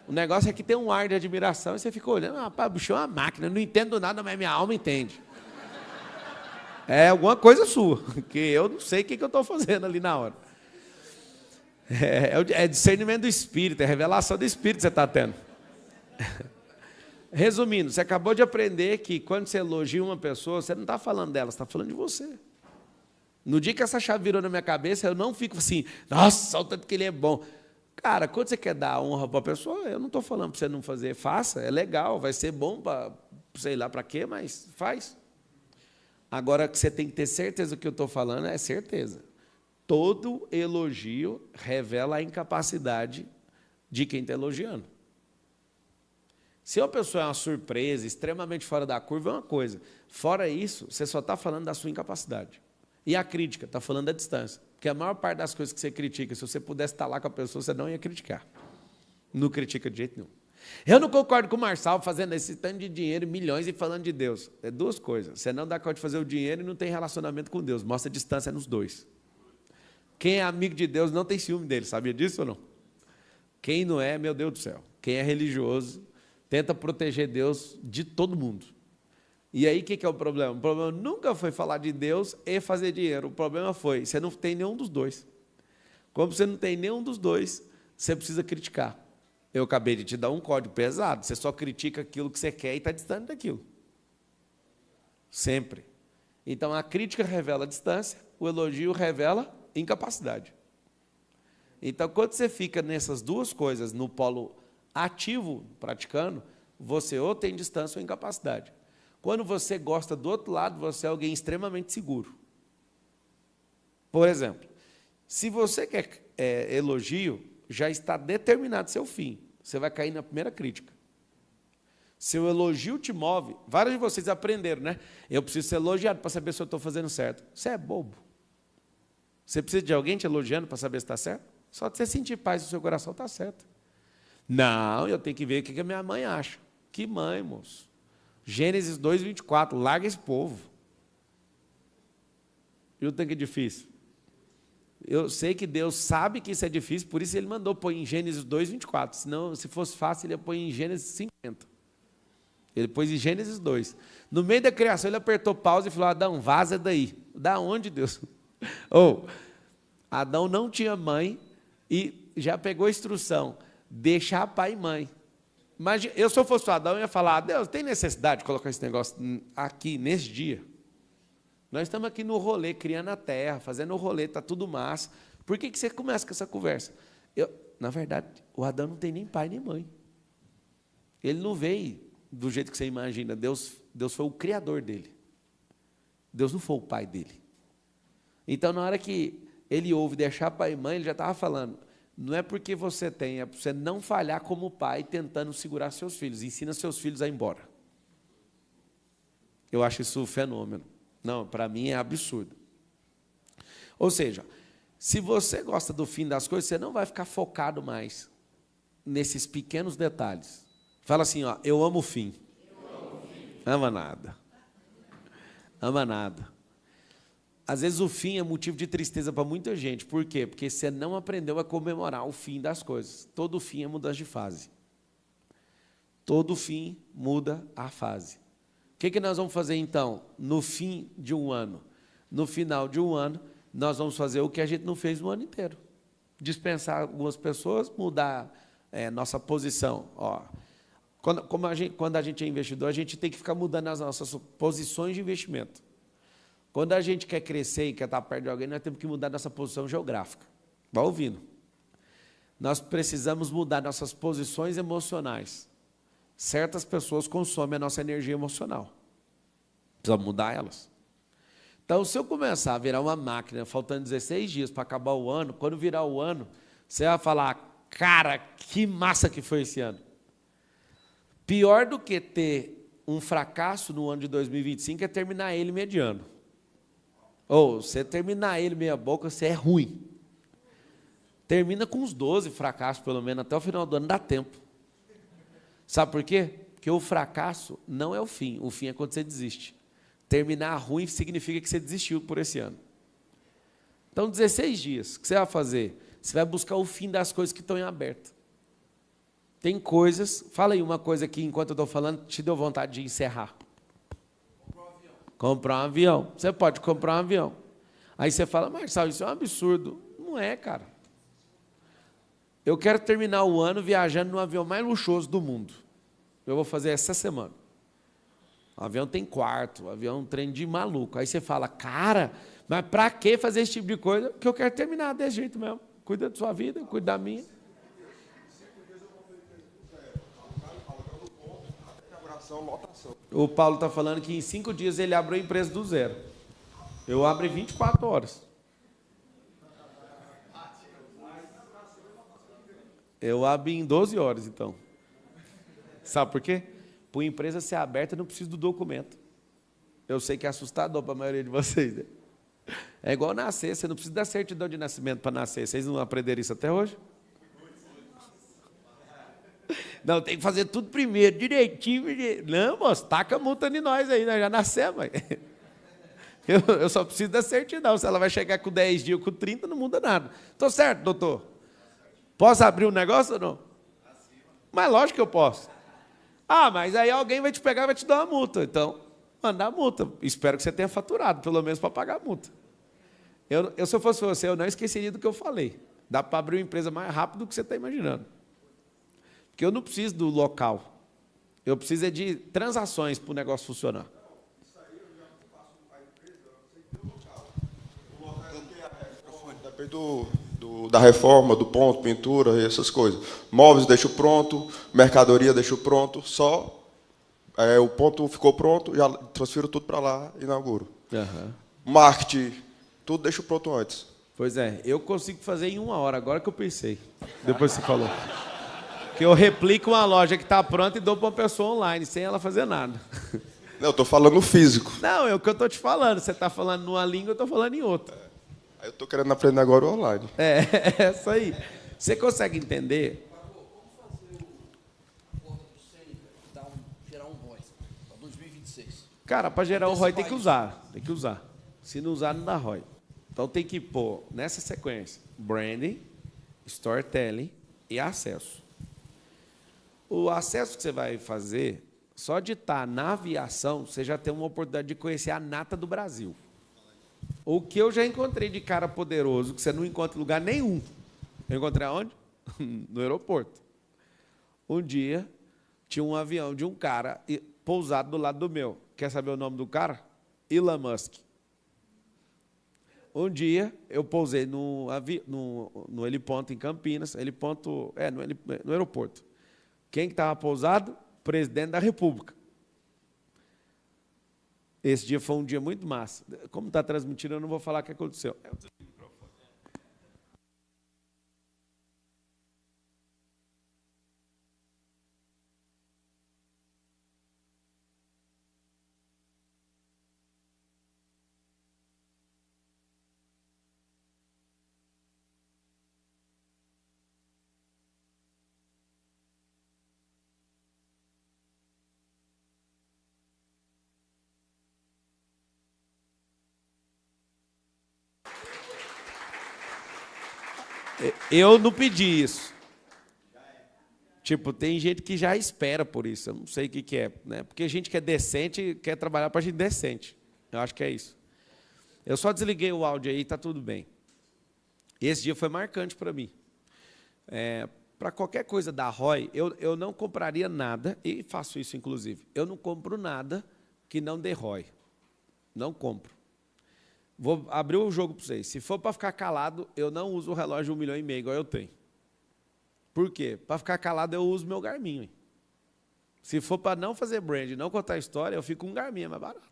O negócio é que tem um ar de admiração e você fica olhando, rapaz, o bicho é uma máquina, não entendo nada, mas minha alma entende. É alguma coisa sua, que eu não sei o que eu estou fazendo ali na hora. É discernimento do Espírito, é revelação do Espírito que você está tendo. Resumindo, você acabou de aprender que quando você elogia uma pessoa, você não está falando dela, você está falando de você. No dia que essa chave virou na minha cabeça, eu não fico assim, nossa, olha o tanto que ele é bom. Cara, quando você quer dar honra para a pessoa, eu não estou falando para você não fazer, faça, é legal, vai ser bom para, sei lá para quê, mas faz. Agora, que você tem que ter certeza do que eu estou falando, é certeza. Todo elogio revela a incapacidade de quem está elogiando. Se uma pessoa é uma surpresa, extremamente fora da curva, é uma coisa. Fora isso, você só está falando da sua incapacidade. E a crítica está falando da distância. Porque a maior parte das coisas que você critica, se você pudesse estar lá com a pessoa, você não ia criticar. Não critica de jeito nenhum. Eu não concordo com o Marçal fazendo esse tanto de dinheiro, milhões, e falando de Deus. É duas coisas. Você não dá conta de fazer o dinheiro e não tem relacionamento com Deus. Mostra a distância nos dois. Quem é amigo de Deus não tem ciúme dele. Sabia disso ou não? Quem não é, meu Deus do céu. Quem é religioso tenta proteger Deus de todo mundo. E aí, o que é o problema? O problema nunca foi falar de Deus e fazer dinheiro. O problema foi, você não tem nenhum dos dois. Como você não tem nenhum dos dois, você precisa criticar. Eu acabei de te dar um código pesado. Você só critica aquilo que você quer e está distante daquilo. Sempre. Então, a crítica revela a distância, o elogio revela incapacidade. Então, quando você fica nessas duas coisas, no polo ativo, praticando, você ou tem distância ou incapacidade. Quando você gosta do outro lado, você é alguém extremamente seguro. Por exemplo, se você quer elogio, já está determinado seu fim. Você vai cair na primeira crítica. Se o elogio te move, vários de vocês aprenderam, né? Eu preciso ser elogiado para saber se eu estou fazendo certo. Você é bobo. Você precisa de alguém te elogiando para saber se está certo? Só de você sentir paz no seu coração está certo. Não, eu tenho que ver o que a minha mãe acha. Que mãe, moço? Gênesis 2:24, larga esse povo. E o tanto que é difícil. Eu sei que Deus sabe que isso é difícil, por isso Ele mandou pôr em Gênesis 2:24. Senão, se fosse fácil, Ele ia pôr em Gênesis 50. Ele pôs em Gênesis 2. No meio da criação, Ele apertou pausa e falou, Adão, vaza daí. Da onde, Deus? Adão não tinha mãe e já pegou a instrução, deixar pai e mãe. Mas eu, se eu fosse o Adão, eu ia falar, Deus, tem necessidade de colocar esse negócio aqui, nesse dia? Nós estamos aqui no rolê, criando a terra, fazendo o rolê, está tudo massa. Por que você começa com essa conversa? Na verdade, o Adão não tem nem pai nem mãe. Ele não veio do jeito que você imagina. Deus foi o criador dele. Deus não foi o pai dele. Então, na hora que ele ouve deixar pai e mãe, ele já estava falando, não é porque você tem, é para você não falhar como pai tentando segurar seus filhos. Ensina seus filhos a ir embora. Eu acho isso um fenômeno. Não, para mim é absurdo. Ou seja, se você gosta do fim das coisas, você não vai ficar focado mais nesses pequenos detalhes. Fala assim, ó, eu amo o fim. Ama nada. Ama nada. Às vezes o fim é motivo de tristeza para muita gente. Por quê? Porque você não aprendeu a comemorar o fim das coisas. Todo fim é mudança de fase. Todo fim muda a fase. O que nós vamos fazer, então, no fim de um ano? No final de um ano, nós vamos fazer o que a gente não fez no ano inteiro. Dispensar algumas pessoas, mudar nossa posição. Ó, quando a gente é investidor, a gente tem que ficar mudando as nossas posições de investimento. Quando a gente quer crescer e quer estar perto de alguém, nós temos que mudar nossa posição geográfica. Vai ouvindo. Nós precisamos mudar nossas posições emocionais. Certas pessoas consomem a nossa energia emocional. Precisamos mudar elas. Então, se eu começar a virar uma máquina, faltando 16 dias para acabar o ano, quando virar o ano, você vai falar, cara, que massa que foi esse ano. Pior do que ter um fracasso no ano de 2025 é terminar ele mediano. Ou, você terminar ele meia boca, você é ruim. Termina com uns 12 fracassos, pelo menos, até o final do ano dá tempo. Sabe por quê? Porque o fracasso não é o fim é quando você desiste. Terminar ruim significa que você desistiu por esse ano. Então, 16 dias, o que você vai fazer? Você vai buscar o fim das coisas que estão em aberto. Tem coisas, fala aí uma coisa que, enquanto eu estou falando, te deu vontade de encerrar. Comprar um avião. Você pode comprar um avião. Aí você fala, Marçal, isso é um absurdo. Não é, cara. Eu quero terminar o ano viajando no avião mais luxuoso do mundo. Eu vou fazer essa semana. O avião tem quarto, o avião é um trem de maluco. Aí você fala, cara, mas para que fazer esse tipo de coisa? Porque eu quero terminar desse jeito mesmo. Cuida da sua vida, cuida da minha. O Paulo está falando que em 5 dias ele abre a empresa do zero. Eu abro em 24 horas. Eu abro em 12 horas, então. Sabe por quê? Para a empresa ser aberta, não precisa do documento. Eu sei que é assustador para a maioria de vocês, né? É igual nascer, você não precisa da certidão de nascimento para nascer. Vocês não aprenderam isso até hoje? Não, tem que fazer tudo primeiro, direitinho. Não, moço, taca a multa em nós aí, nós já nascemos. Mãe. Eu só preciso da certidão. Se ela vai chegar com 10 dias, com 30, não muda nada. Estou certo, doutor? Posso abrir um negócio ou não? Mas lógico que eu posso. Ah, mas aí alguém vai te pegar e vai te dar uma multa. Então, manda a multa. Espero que você tenha faturado, pelo menos para pagar a multa. Se eu fosse você, eu não esqueceria do que eu falei. Dá para abrir uma empresa mais rápido do que você está imaginando. Porque eu não preciso do local. Eu preciso de transações para o negócio funcionar. Depende da reforma, do ponto, pintura e essas coisas. Móveis deixo pronto, mercadoria deixo pronto, só o ponto ficou pronto, já transfiro tudo para lá e inauguro. Uhum. Marketing, tudo deixo pronto antes. Pois é, eu consigo fazer em 1 hora, agora que eu pensei. Depois você falou. Que eu replico uma loja que está pronta e dou para uma pessoa online, sem ela fazer nada. Não, eu estou falando físico. Não, é o que eu estou te falando. Você está falando numa língua, eu estou falando em outra. Eu estou querendo aprender agora o online. É isso aí. Você consegue entender? Como fazer a porta do Sêneca gerar um ROI para 2026? Cara, para gerar o ROI tem que usar. Tem que usar. Se não usar, não dá ROI. Então tem que pôr nessa sequência branding, storytelling e acesso. O acesso que você vai fazer, só de estar na aviação, você já tem uma oportunidade de conhecer a nata do Brasil. O que eu já encontrei de cara poderoso, que você não encontra em lugar nenhum. Eu encontrei aonde? No aeroporto. Um dia, tinha um avião de um cara pousado do lado do meu. Quer saber o nome do cara? Elon Musk. Um dia, eu pousei no heliponto em Campinas, no aeroporto. Quem que estava pousado? Presidente da República. Esse dia foi um dia muito massa. Como está transmitindo, eu não vou falar o que aconteceu. Eu não pedi isso. Tipo, tem gente que já espera por isso. Eu não sei o que é, né? Porque gente que é decente quer trabalhar para gente decente. Eu acho que é isso. Eu só desliguei o áudio aí e está tudo bem. Esse dia foi marcante para mim. Para qualquer coisa da ROI, eu não compraria nada, e faço isso, inclusive. Eu não compro nada que não dê ROI. Não compro. Vou abrir o jogo para vocês. Se for para ficar calado, eu não uso o relógio 1,5 milhão, igual eu tenho. Por quê? Para ficar calado, eu uso meu Garmin. Hein? Se for para não fazer brand, não contar história, eu fico com um Garmin, é mais barato.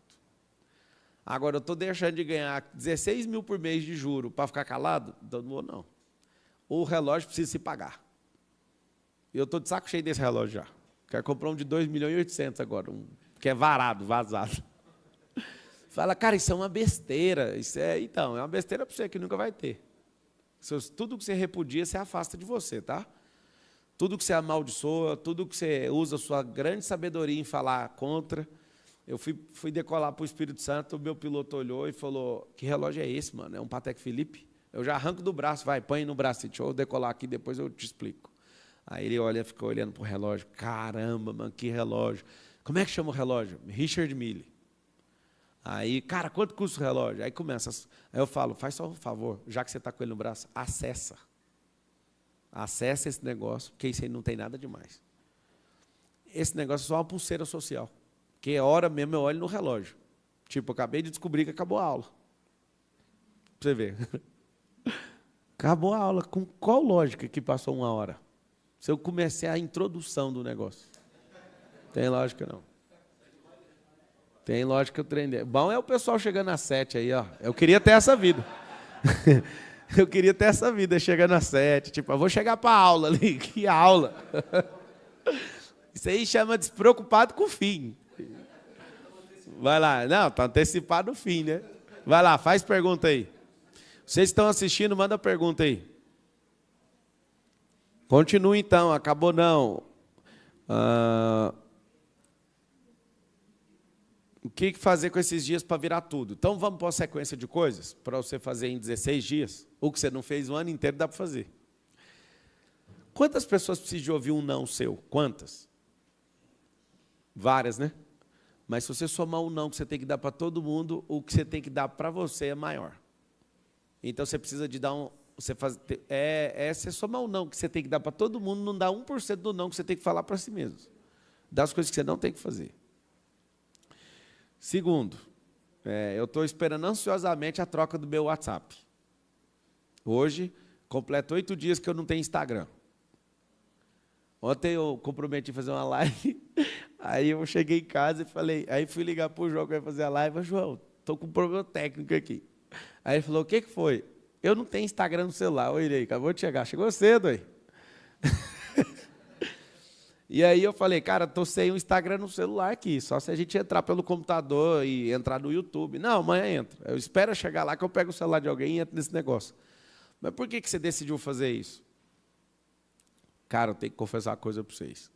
Agora, eu estou deixando de ganhar 16 mil por mês de juro para ficar calado? Então, não vou, não. O relógio precisa se pagar. Eu estou de saco cheio desse relógio já. Quero comprar um de 2,8 milhões agora, que é varado, vazado. Fala, cara, isso é uma besteira. Então, é uma besteira para você que nunca vai ter. Tudo que você repudia, você afasta de você, tá? Tudo que você amaldiçoa, tudo que você usa a sua grande sabedoria em falar contra. Eu fui decolar para o Espírito Santo, o meu piloto olhou e falou, que relógio é esse, mano? É um Patek Philippe? Eu já arranco do braço, vai, põe no braço, deixa eu decolar aqui, depois eu te explico. Aí ele ficou olhando para o relógio. Caramba, mano, que relógio. Como é que chama o relógio? Richard Mille. Aí, cara, quanto custa o relógio? Aí começa. Aí eu falo, faz só um favor, já que você está com ele no braço, acessa. Acessa esse negócio, porque isso aí não tem nada demais. Esse negócio é só uma pulseira social. Que é hora mesmo, eu olho no relógio. Tipo, eu acabei de descobrir que acabou a aula. Pra você ver. Acabou a aula. Com qual lógica que passou 1 hora? Se eu comecei a introdução do negócio. Tem lógica, não. Tem lógica o trem dele. Bom é o pessoal chegando às 7 aí, ó. Eu queria ter essa vida. Eu queria ter essa vida, chegando às 7. Tipo, eu vou chegar para a aula ali. Que aula? Isso aí chama despreocupado com o fim. Vai lá. Não, tá antecipado o fim, né? Vai lá, faz pergunta aí. Vocês estão assistindo, manda pergunta aí. Continue então, acabou não. O que fazer com esses dias para virar tudo? Então vamos para uma sequência de coisas para você fazer em 16 dias. O que você não fez o ano inteiro dá para fazer. Quantas pessoas precisam de ouvir um não seu? Quantas? Várias, né? Mas se você somar um não que você tem que dar para todo mundo, o que você tem que dar para você é maior. Então você precisa de dar um. Você somar um não que você tem que dar para todo mundo, não dá 1% do não que você tem que falar para si mesmo. Das coisas que você não tem que fazer. Segundo, eu estou esperando ansiosamente a troca do meu WhatsApp. Hoje, completo 8 dias que eu não tenho Instagram. Ontem eu comprometi fazer uma live, aí eu cheguei em casa e falei, aí fui ligar para o João que vai fazer a live, João, estou com um problema técnico aqui. Aí ele falou, o que foi? Eu não tenho Instagram no celular. Oi, Irei, acabou de chegar, chegou cedo aí. E aí eu falei, cara, estou sem o Instagram no celular aqui, só se a gente entrar pelo computador e entrar no YouTube. Não, amanhã entra. Eu espero chegar lá que eu pego o celular de alguém e entro nesse negócio. Mas por que você decidiu fazer isso? Cara, eu tenho que confessar uma coisa para vocês.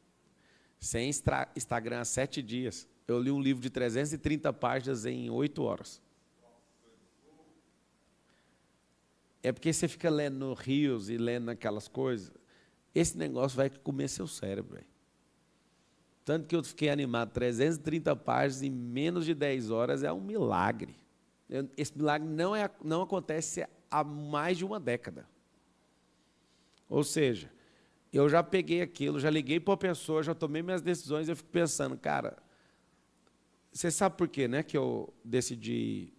Sem Instagram há 7 dias, eu li um livro de 330 páginas em 8 horas. É porque você fica lendo no Rios e lendo aquelas coisas, esse negócio vai comer seu cérebro. Véio. Tanto que eu fiquei animado, 330 páginas em menos de 10 horas é um milagre. Esse milagre não acontece há mais de uma década. Ou seja, eu já peguei aquilo, já liguei para a pessoa, já tomei minhas decisões, eu fico pensando, cara, você sabe por quê, né, que eu decidi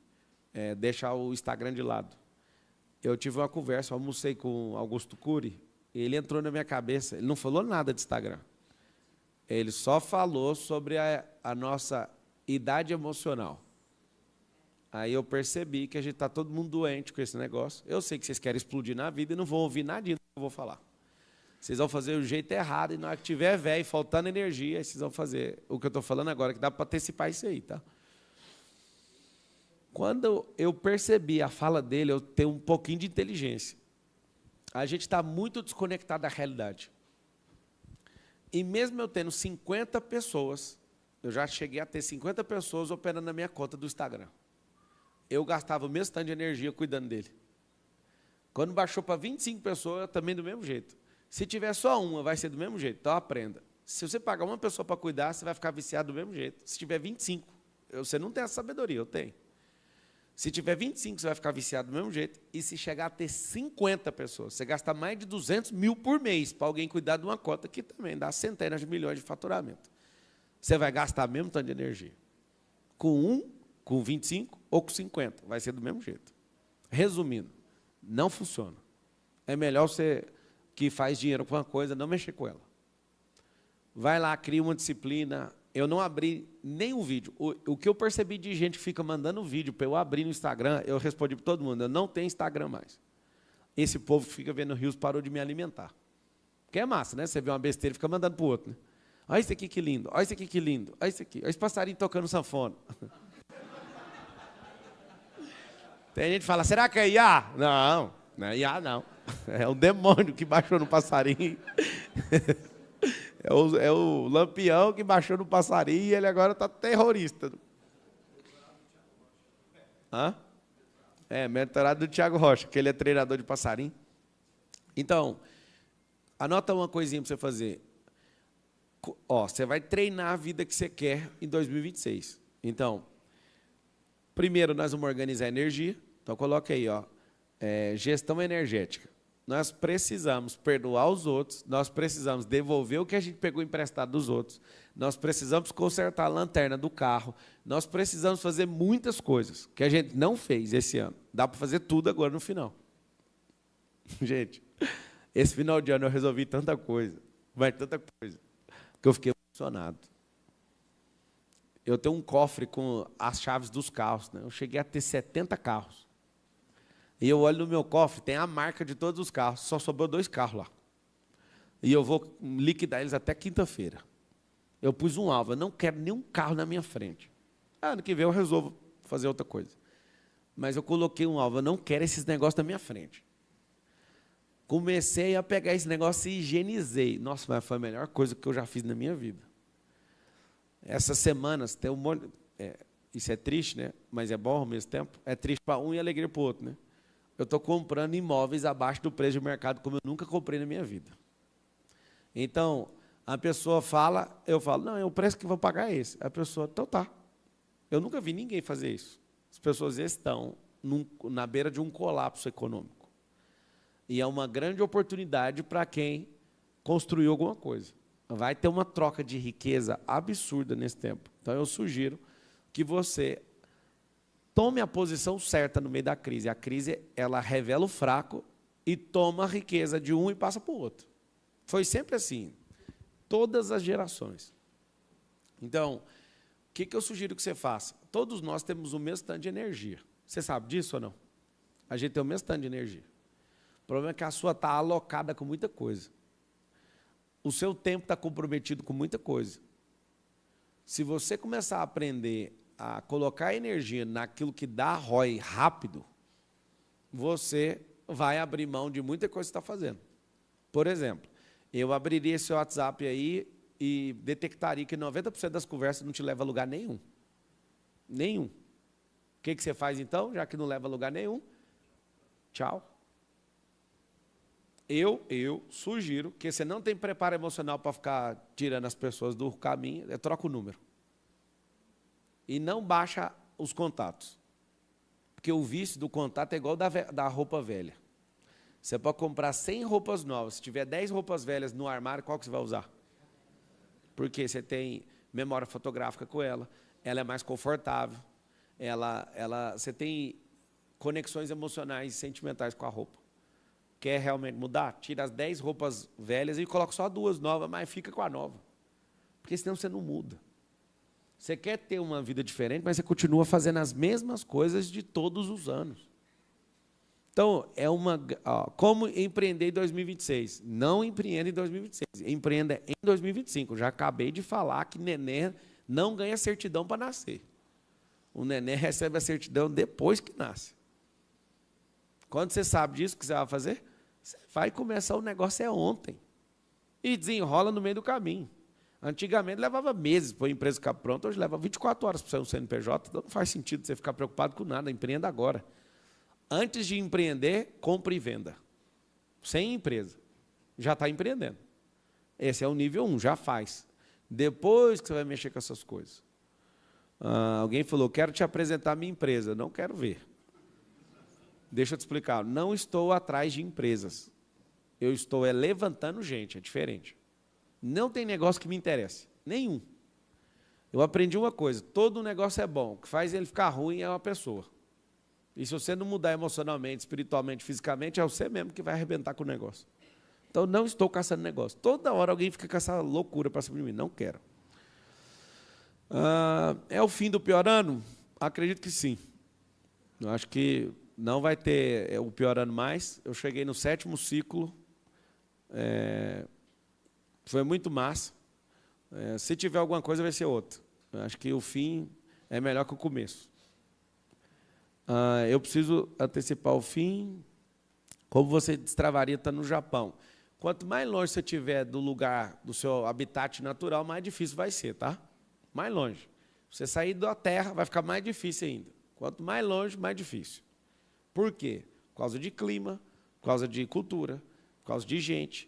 deixar o Instagram de lado? Eu tive uma conversa, eu almocei com Augusto Cury, ele entrou na minha cabeça, ele não falou nada de Instagram. Ele só falou sobre a nossa idade emocional. Aí eu percebi que a gente está todo mundo doente com esse negócio. Eu sei que vocês querem explodir na vida e não vão ouvir nada do que eu vou falar. Vocês vão fazer o jeito errado e na hora que tiver velho, faltando energia, vocês vão fazer o que eu estou falando agora, que dá para antecipar isso aí, tá? Quando eu percebi a fala dele, eu tenho um pouquinho de inteligência. A gente está muito desconectado da realidade. E mesmo eu tendo 50 pessoas, eu já cheguei a ter 50 pessoas operando na minha conta do Instagram. Eu gastava o mesmo tanto de energia cuidando dele. Quando baixou para 25 pessoas, também do mesmo jeito. Se tiver só uma, vai ser do mesmo jeito. Então, aprenda. Se você pagar uma pessoa para cuidar, você vai ficar viciado do mesmo jeito. Se tiver 25, você não tem essa sabedoria, eu tenho. Se tiver 25, você vai ficar viciado do mesmo jeito. E se chegar a ter 50 pessoas, você gasta mais de 200 mil por mês para alguém cuidar de uma conta que também dá centenas de milhões de faturamento. Você vai gastar o mesmo tanto de energia. Com 25 ou com 50. Vai ser do mesmo jeito. Resumindo, não funciona. É melhor você que faz dinheiro com uma coisa, não mexer com ela. Vai lá, cria uma disciplina. Eu não abri nenhum vídeo. O que eu percebi de gente que fica mandando vídeo para eu abrir no Instagram, eu respondi para todo mundo, eu não tenho Instagram mais. Esse povo que fica vendo Rios parou de me alimentar. Porque é massa, né? Você vê uma besteira e fica mandando para o outro. Né? Olha isso aqui que lindo, olha isso aqui que lindo, olha isso aqui. Olha esse passarinho tocando sanfona. Tem gente que fala, será que é IA? Não, não é IA não. É o demônio que baixou no passarinho. É o Lampião que baixou no passarinho e ele agora está terrorista. Hã? Mentorado do Thiago Rocha, que ele é treinador de passarinho. Então, anota uma coisinha para você fazer. Você vai treinar a vida que você quer em 2026. Então, primeiro nós vamos organizar a energia. Então, coloca aí, gestão energética. Nós precisamos perdoar os outros, nós precisamos devolver o que a gente pegou emprestado dos outros, nós precisamos consertar a lanterna do carro, nós precisamos fazer muitas coisas que a gente não fez esse ano. Dá para fazer tudo agora no final. Gente, esse final de ano eu resolvi tanta coisa, que eu fiquei emocionado. eu tenho um cofre com as chaves dos carros, né? Eu cheguei a ter 70 carros. E eu olho no meu cofre, tem a marca de todos os carros, só sobrou 2 carros lá. E eu vou liquidar eles até quinta-feira. Eu pus um alvo, eu não quero nenhum carro na minha frente. Ano que vem eu resolvo fazer outra coisa. Mas eu coloquei um alvo, eu não quero esses negócios na minha frente. Comecei a pegar esse negócio e higienizei. Nossa, mas foi a melhor coisa que eu já fiz na minha vida. Essas semanas, tem um monte... isso é triste, né? Mas é bom ao mesmo tempo. É triste para um e alegria para o outro, né? Eu estou comprando imóveis abaixo do preço de mercado, como eu nunca comprei na minha vida. Então, a pessoa fala, eu falo, não, o preço que eu vou pagar é esse. A pessoa, então tá. Eu nunca vi ninguém fazer isso. As pessoas estão na beira de um colapso econômico. E é uma grande oportunidade para quem construiu alguma coisa. Vai ter uma troca de riqueza absurda nesse tempo. Então, eu sugiro que você tome a posição certa no meio da crise. A crise, ela revela o fraco e toma a riqueza de um e passa para o outro. Foi sempre assim, todas as gerações. Então, o que eu sugiro que você faça? Todos nós temos o mesmo tanto de energia. Você sabe disso ou não? A gente tem o mesmo tanto de energia. O problema é que a sua está alocada com muita coisa. O seu tempo está comprometido com muita coisa. Se você começar a aprender a colocar energia naquilo que dá ROI rápido, você vai abrir mão de muita coisa que você está fazendo. Por exemplo, eu abriria esse WhatsApp aí e detectaria que 90% das conversas não te leva a lugar nenhum. Nenhum. O que você faz então, já que não leva a lugar nenhum? Tchau. Eu sugiro que você não tem preparo emocional para ficar tirando as pessoas do caminho, troca o número. E não baixa os contatos. Porque o vício do contato é igual da roupa velha. Você pode comprar 100 roupas novas. Se tiver 10 roupas velhas no armário, qual que você vai usar? Porque você tem memória fotográfica com ela, ela é mais confortável, você tem conexões emocionais e sentimentais com a roupa. Quer realmente mudar? Tira as 10 roupas velhas e coloca só 2 novas, mas fica com a nova. Porque senão você não muda. Você quer ter uma vida diferente, mas você continua fazendo as mesmas coisas de todos os anos. Então, como empreender em 2026? Não empreenda em 2026, empreenda em 2025. Já acabei de falar que neném não ganha certidão para nascer. O neném recebe a certidão depois que nasce. Quando você sabe disso, o que você vai fazer? Você vai começar o negócio ontem. E desenrola no meio do caminho. Antigamente levava meses para a empresa ficar pronta, hoje leva 24 horas para sair um CNPJ, então não faz sentido você ficar preocupado com nada, empreenda agora. Antes de empreender, compre e venda. Sem empresa. Já está empreendendo. Esse é o nível 1, já faz. Depois que você vai mexer com essas coisas. Alguém falou, quero te apresentar a minha empresa. Não quero ver. Deixa eu te explicar. Não estou atrás de empresas. Eu estou levantando gente, é diferente. Não tem negócio que me interesse. Nenhum. Eu aprendi uma coisa, todo negócio é bom. O que faz ele ficar ruim é uma pessoa. E se você não mudar emocionalmente, espiritualmente, fisicamente, é você mesmo que vai arrebentar com o negócio. Então, não estou caçando negócio. Toda hora alguém fica com essa loucura para cima de mim. Não quero. É o fim do pior ano? Acredito que sim. Eu acho que não vai ter o pior ano mais. Eu cheguei no 7º ciclo. Foi muito massa. Se tiver alguma coisa, vai ser outra. Eu acho que o fim é melhor que o começo. Eu preciso antecipar o fim. Como você destravaria estar no Japão? Quanto mais longe você estiver do lugar, do seu habitat natural, mais difícil vai ser, tá? Mais longe. Você sair da terra, vai ficar mais difícil ainda. Quanto mais longe, mais difícil. Por quê? Por causa de clima, por causa de cultura, por causa de gente.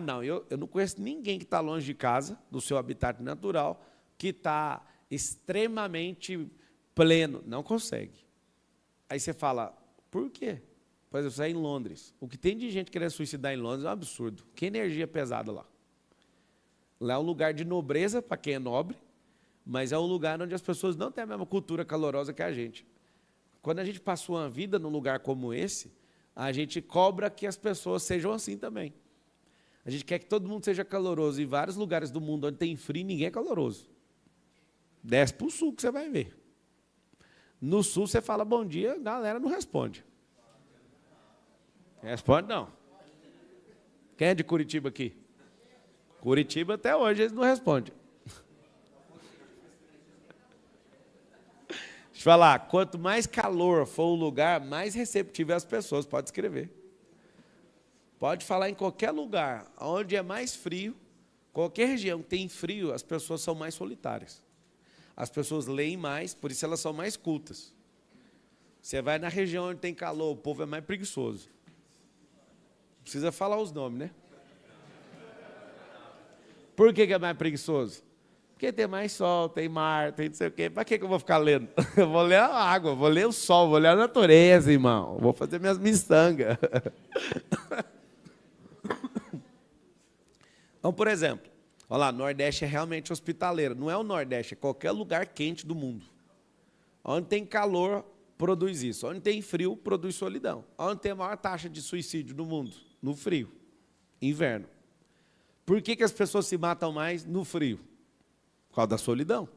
Não, eu não conheço ninguém que está longe de casa, do seu habitat natural, que está extremamente pleno. Não consegue. Aí você fala, por quê? Por exemplo, você é em Londres. O que tem de gente querendo suicidar em Londres é um absurdo. Que energia pesada lá. Lá é um lugar de nobreza, para quem é nobre, mas é um lugar onde as pessoas não têm a mesma cultura calorosa que a gente. Quando a gente passou uma vida num lugar como esse, a gente cobra que as pessoas sejam assim também. A gente quer que todo mundo seja caloroso. Em vários lugares do mundo onde tem frio, ninguém é caloroso. Desce para o sul que você vai ver. No sul você fala bom dia, a galera não responde. Responde não. Quem é de Curitiba aqui? Curitiba até hoje eles não respondem. Deixa eu falar, quanto mais calor for o lugar, mais receptivo é as pessoas, pode escrever. Pode falar em qualquer lugar, onde é mais frio, qualquer região que tem frio, as pessoas são mais solitárias. As pessoas leem mais, por isso elas são mais cultas. Você vai na região onde tem calor, o povo é mais preguiçoso. Não precisa falar os nomes, né? Por que é mais preguiçoso? Porque tem mais sol, tem mar, tem não sei o quê. Para que eu vou ficar lendo? Eu vou ler a água, vou ler o sol, vou ler a natureza, irmão. Vou fazer minhas miçangas. Então, por exemplo, olha lá, Nordeste é realmente hospitaleiro. Não é o Nordeste, é qualquer lugar quente do mundo. Onde tem calor, produz isso. Onde tem frio, produz solidão. Onde tem a maior taxa de suicídio do mundo? No frio. Inverno. Por que as pessoas se matam mais no frio? Por causa da solidão.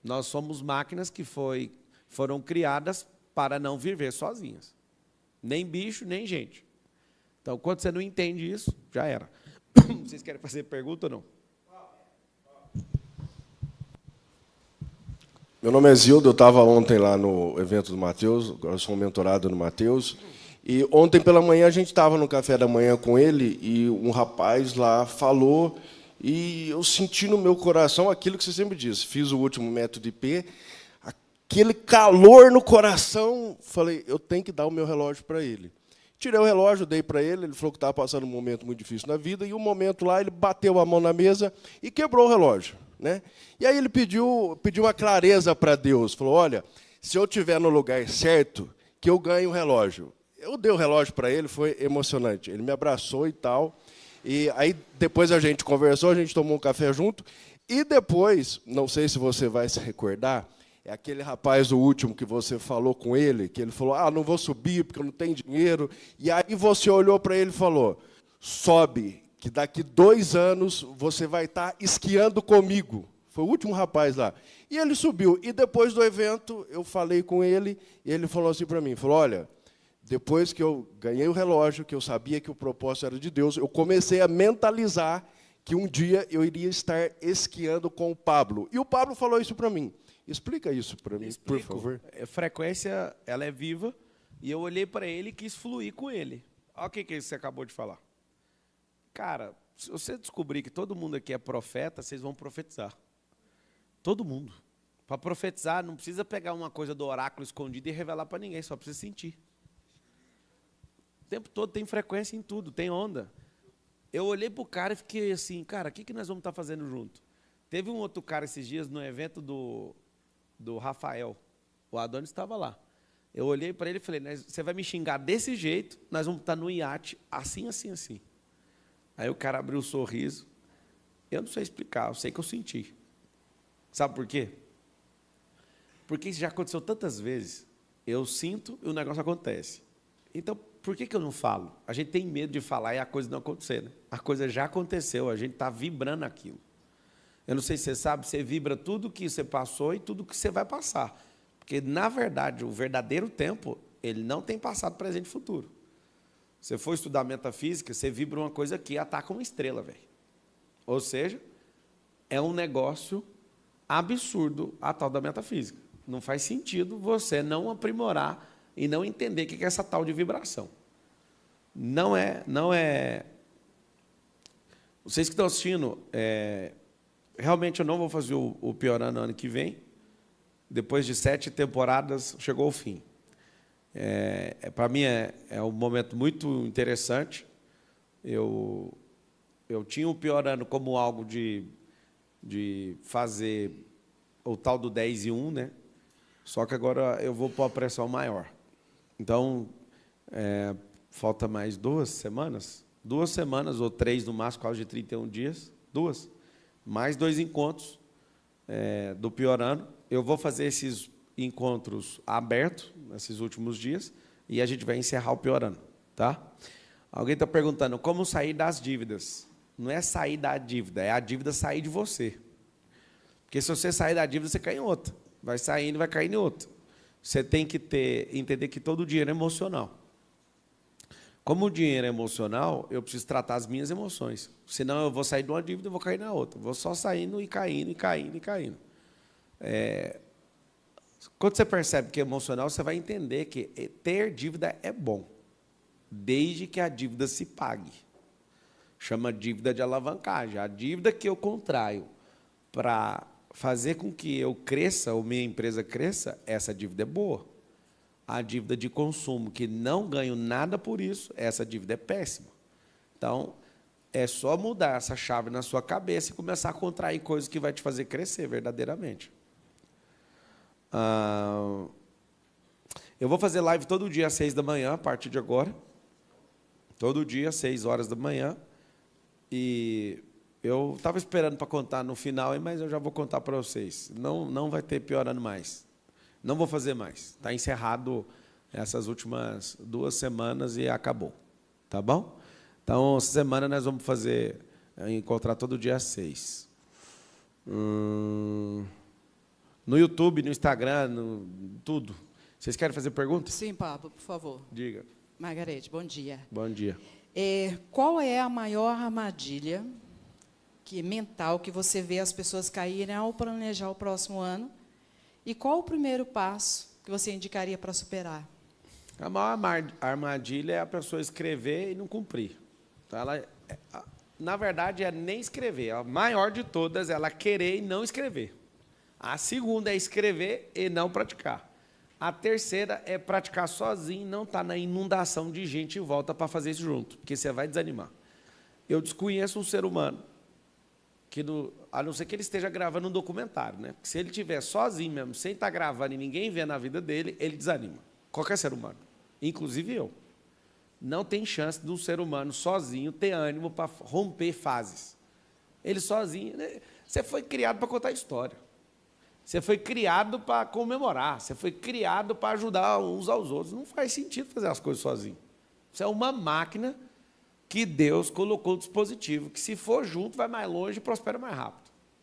Nós somos máquinas que foram criadas para não viver sozinhas. Nem bicho, nem gente. Então, quando você não entende isso, já era. Vocês querem fazer pergunta ou não? Meu nome é Zildo, eu estava ontem lá no evento do Mateus, agora sou um mentorado no Mateus, e ontem pela manhã a gente estava no café da manhã com ele, e um rapaz lá falou, e eu senti no meu coração aquilo que você sempre diz, fiz o último método IP, aquele calor no coração, falei, eu tenho que dar o meu relógio para ele. Tirei o relógio, dei para ele, ele falou que estava passando um momento muito difícil na vida, e um momento lá ele bateu a mão na mesa e quebrou o relógio. Né? E aí ele pediu uma clareza para Deus, falou, olha, se eu estiver no lugar certo, que eu ganhe o relógio. Eu dei o relógio para ele, foi emocionante. Ele me abraçou e tal, e aí depois a gente conversou, a gente tomou um café junto, e depois, não sei se você vai se recordar, é aquele rapaz, o último, que você falou com ele, que ele falou, não vou subir porque eu não tenho dinheiro. E aí você olhou para ele e falou, sobe, que daqui 2 anos você vai estar esquiando comigo. Foi o último rapaz lá. E ele subiu. E depois do evento, eu falei com ele, e ele falou assim para mim, falou, olha, depois que eu ganhei o relógio, que eu sabia que o propósito era de Deus, eu comecei a mentalizar que um dia eu iria estar esquiando com o Pablo. E o Pablo falou isso para mim. Explica isso para mim, por favor. A frequência, ela é viva, e eu olhei para ele e quis fluir com ele. Olha o que você acabou de falar. Cara, se você descobrir que todo mundo aqui é profeta, vocês vão profetizar. Todo mundo. Para profetizar, não precisa pegar uma coisa do oráculo escondido e revelar para ninguém, só precisa sentir. O tempo todo tem frequência em tudo, tem onda. Eu olhei para o cara e fiquei assim, cara, o que nós vamos estar fazendo junto? Teve um outro cara esses dias no evento do Rafael. O Adonis estava lá. Eu olhei para ele e falei, você vai me xingar desse jeito, nós vamos estar no iate assim, assim, assim. Aí o cara abriu um sorriso. Eu não sei explicar, eu sei que eu senti. Sabe por quê? Porque isso já aconteceu tantas vezes. Eu sinto e o negócio acontece. Então, por que eu não falo? A gente tem medo de falar e a coisa não acontecer. Né? A coisa já aconteceu, a gente está vibrando aquilo. Eu não sei se você sabe, você vibra tudo que você passou e tudo que você vai passar. Porque, na verdade, o verdadeiro tempo, ele não tem passado, presente e futuro. Se você for estudar metafísica, você vibra uma coisa que ataca uma estrela, velho. Ou seja, é um negócio absurdo a tal da metafísica. Não faz sentido você não aprimorar e não entender o que é essa tal de vibração. Não é... Vocês que estão assistindo, realmente eu não vou fazer o Piorando ano que vem. Depois de 7 temporadas, chegou o fim. Para mim é um momento muito interessante. Eu tinha o Piorando como algo de fazer o tal do 10 e 1, né? Só que agora eu vou pôr a pressão maior. Então, falta mais 2 semanas? 2 semanas, ou 3 no máximo, quase de 31 dias. 2. Mais 2 encontros do Piorando. Eu vou fazer esses encontros abertos, nesses últimos dias, e a gente vai encerrar o Piorando. Tá? Alguém está perguntando, como sair das dívidas? Não é sair da dívida, é a dívida sair de você. Porque se você sair da dívida, você cai em outra. Vai saindo e vai cair em outra. Você tem que entender que todo dinheiro é emocional. Como o dinheiro é emocional, eu preciso tratar as minhas emoções. Senão eu vou sair de uma dívida e vou cair na outra. Vou só saindo e caindo, e caindo, e caindo. Quando você percebe que é emocional, você vai entender que ter dívida é bom, desde que a dívida se pague. Chama dívida de alavancagem. A dívida que eu contraio para fazer com que eu cresça, ou minha empresa cresça, essa dívida é boa. A dívida de consumo, que não ganho nada por isso, essa dívida é péssima. Então, é só mudar essa chave na sua cabeça e começar a contrair coisas que vai te fazer crescer verdadeiramente. Eu vou fazer live todo dia às 6 da manhã, a partir de agora. Todo dia, às 6 horas da manhã. E eu estava esperando para contar no final, mas eu já vou contar para vocês. Não vai ter piorando mais. Não vou fazer mais. Está encerrado essas últimas 2 semanas e acabou. Tá bom? Então, essa semana nós vamos encontrar todo dia às 6. No YouTube, no Instagram, tudo. Vocês querem fazer perguntas? Sim, Pablo, por favor. Diga. Margarete, bom dia. Bom dia. Qual é a maior armadilha mental que você vê as pessoas caírem ao planejar o próximo ano? E qual o primeiro passo que você indicaria para superar? A maior armadilha é a pessoa escrever e não cumprir. Então, na verdade, é nem escrever. A maior de todas é ela querer e não escrever. A segunda é escrever e não praticar. A terceira é praticar sozinho, não estar na inundação de gente em volta para fazer isso junto, porque você vai desanimar. Eu desconheço um ser humano, a não ser que ele esteja gravando um documentário, né? Porque se ele estiver sozinho mesmo, sem estar gravando e ninguém vê na vida dele, ele desanima. Qualquer ser humano, inclusive eu. Não tem chance de um ser humano sozinho ter ânimo para romper fases. Ele sozinho, né? Você foi criado para contar história. Você foi criado para comemorar. Você foi criado para ajudar uns aos outros. Não faz sentido fazer as coisas sozinho. Você é uma máquina que Deus colocou o dispositivo, que se for junto, vai mais longe e prospera mais rápido.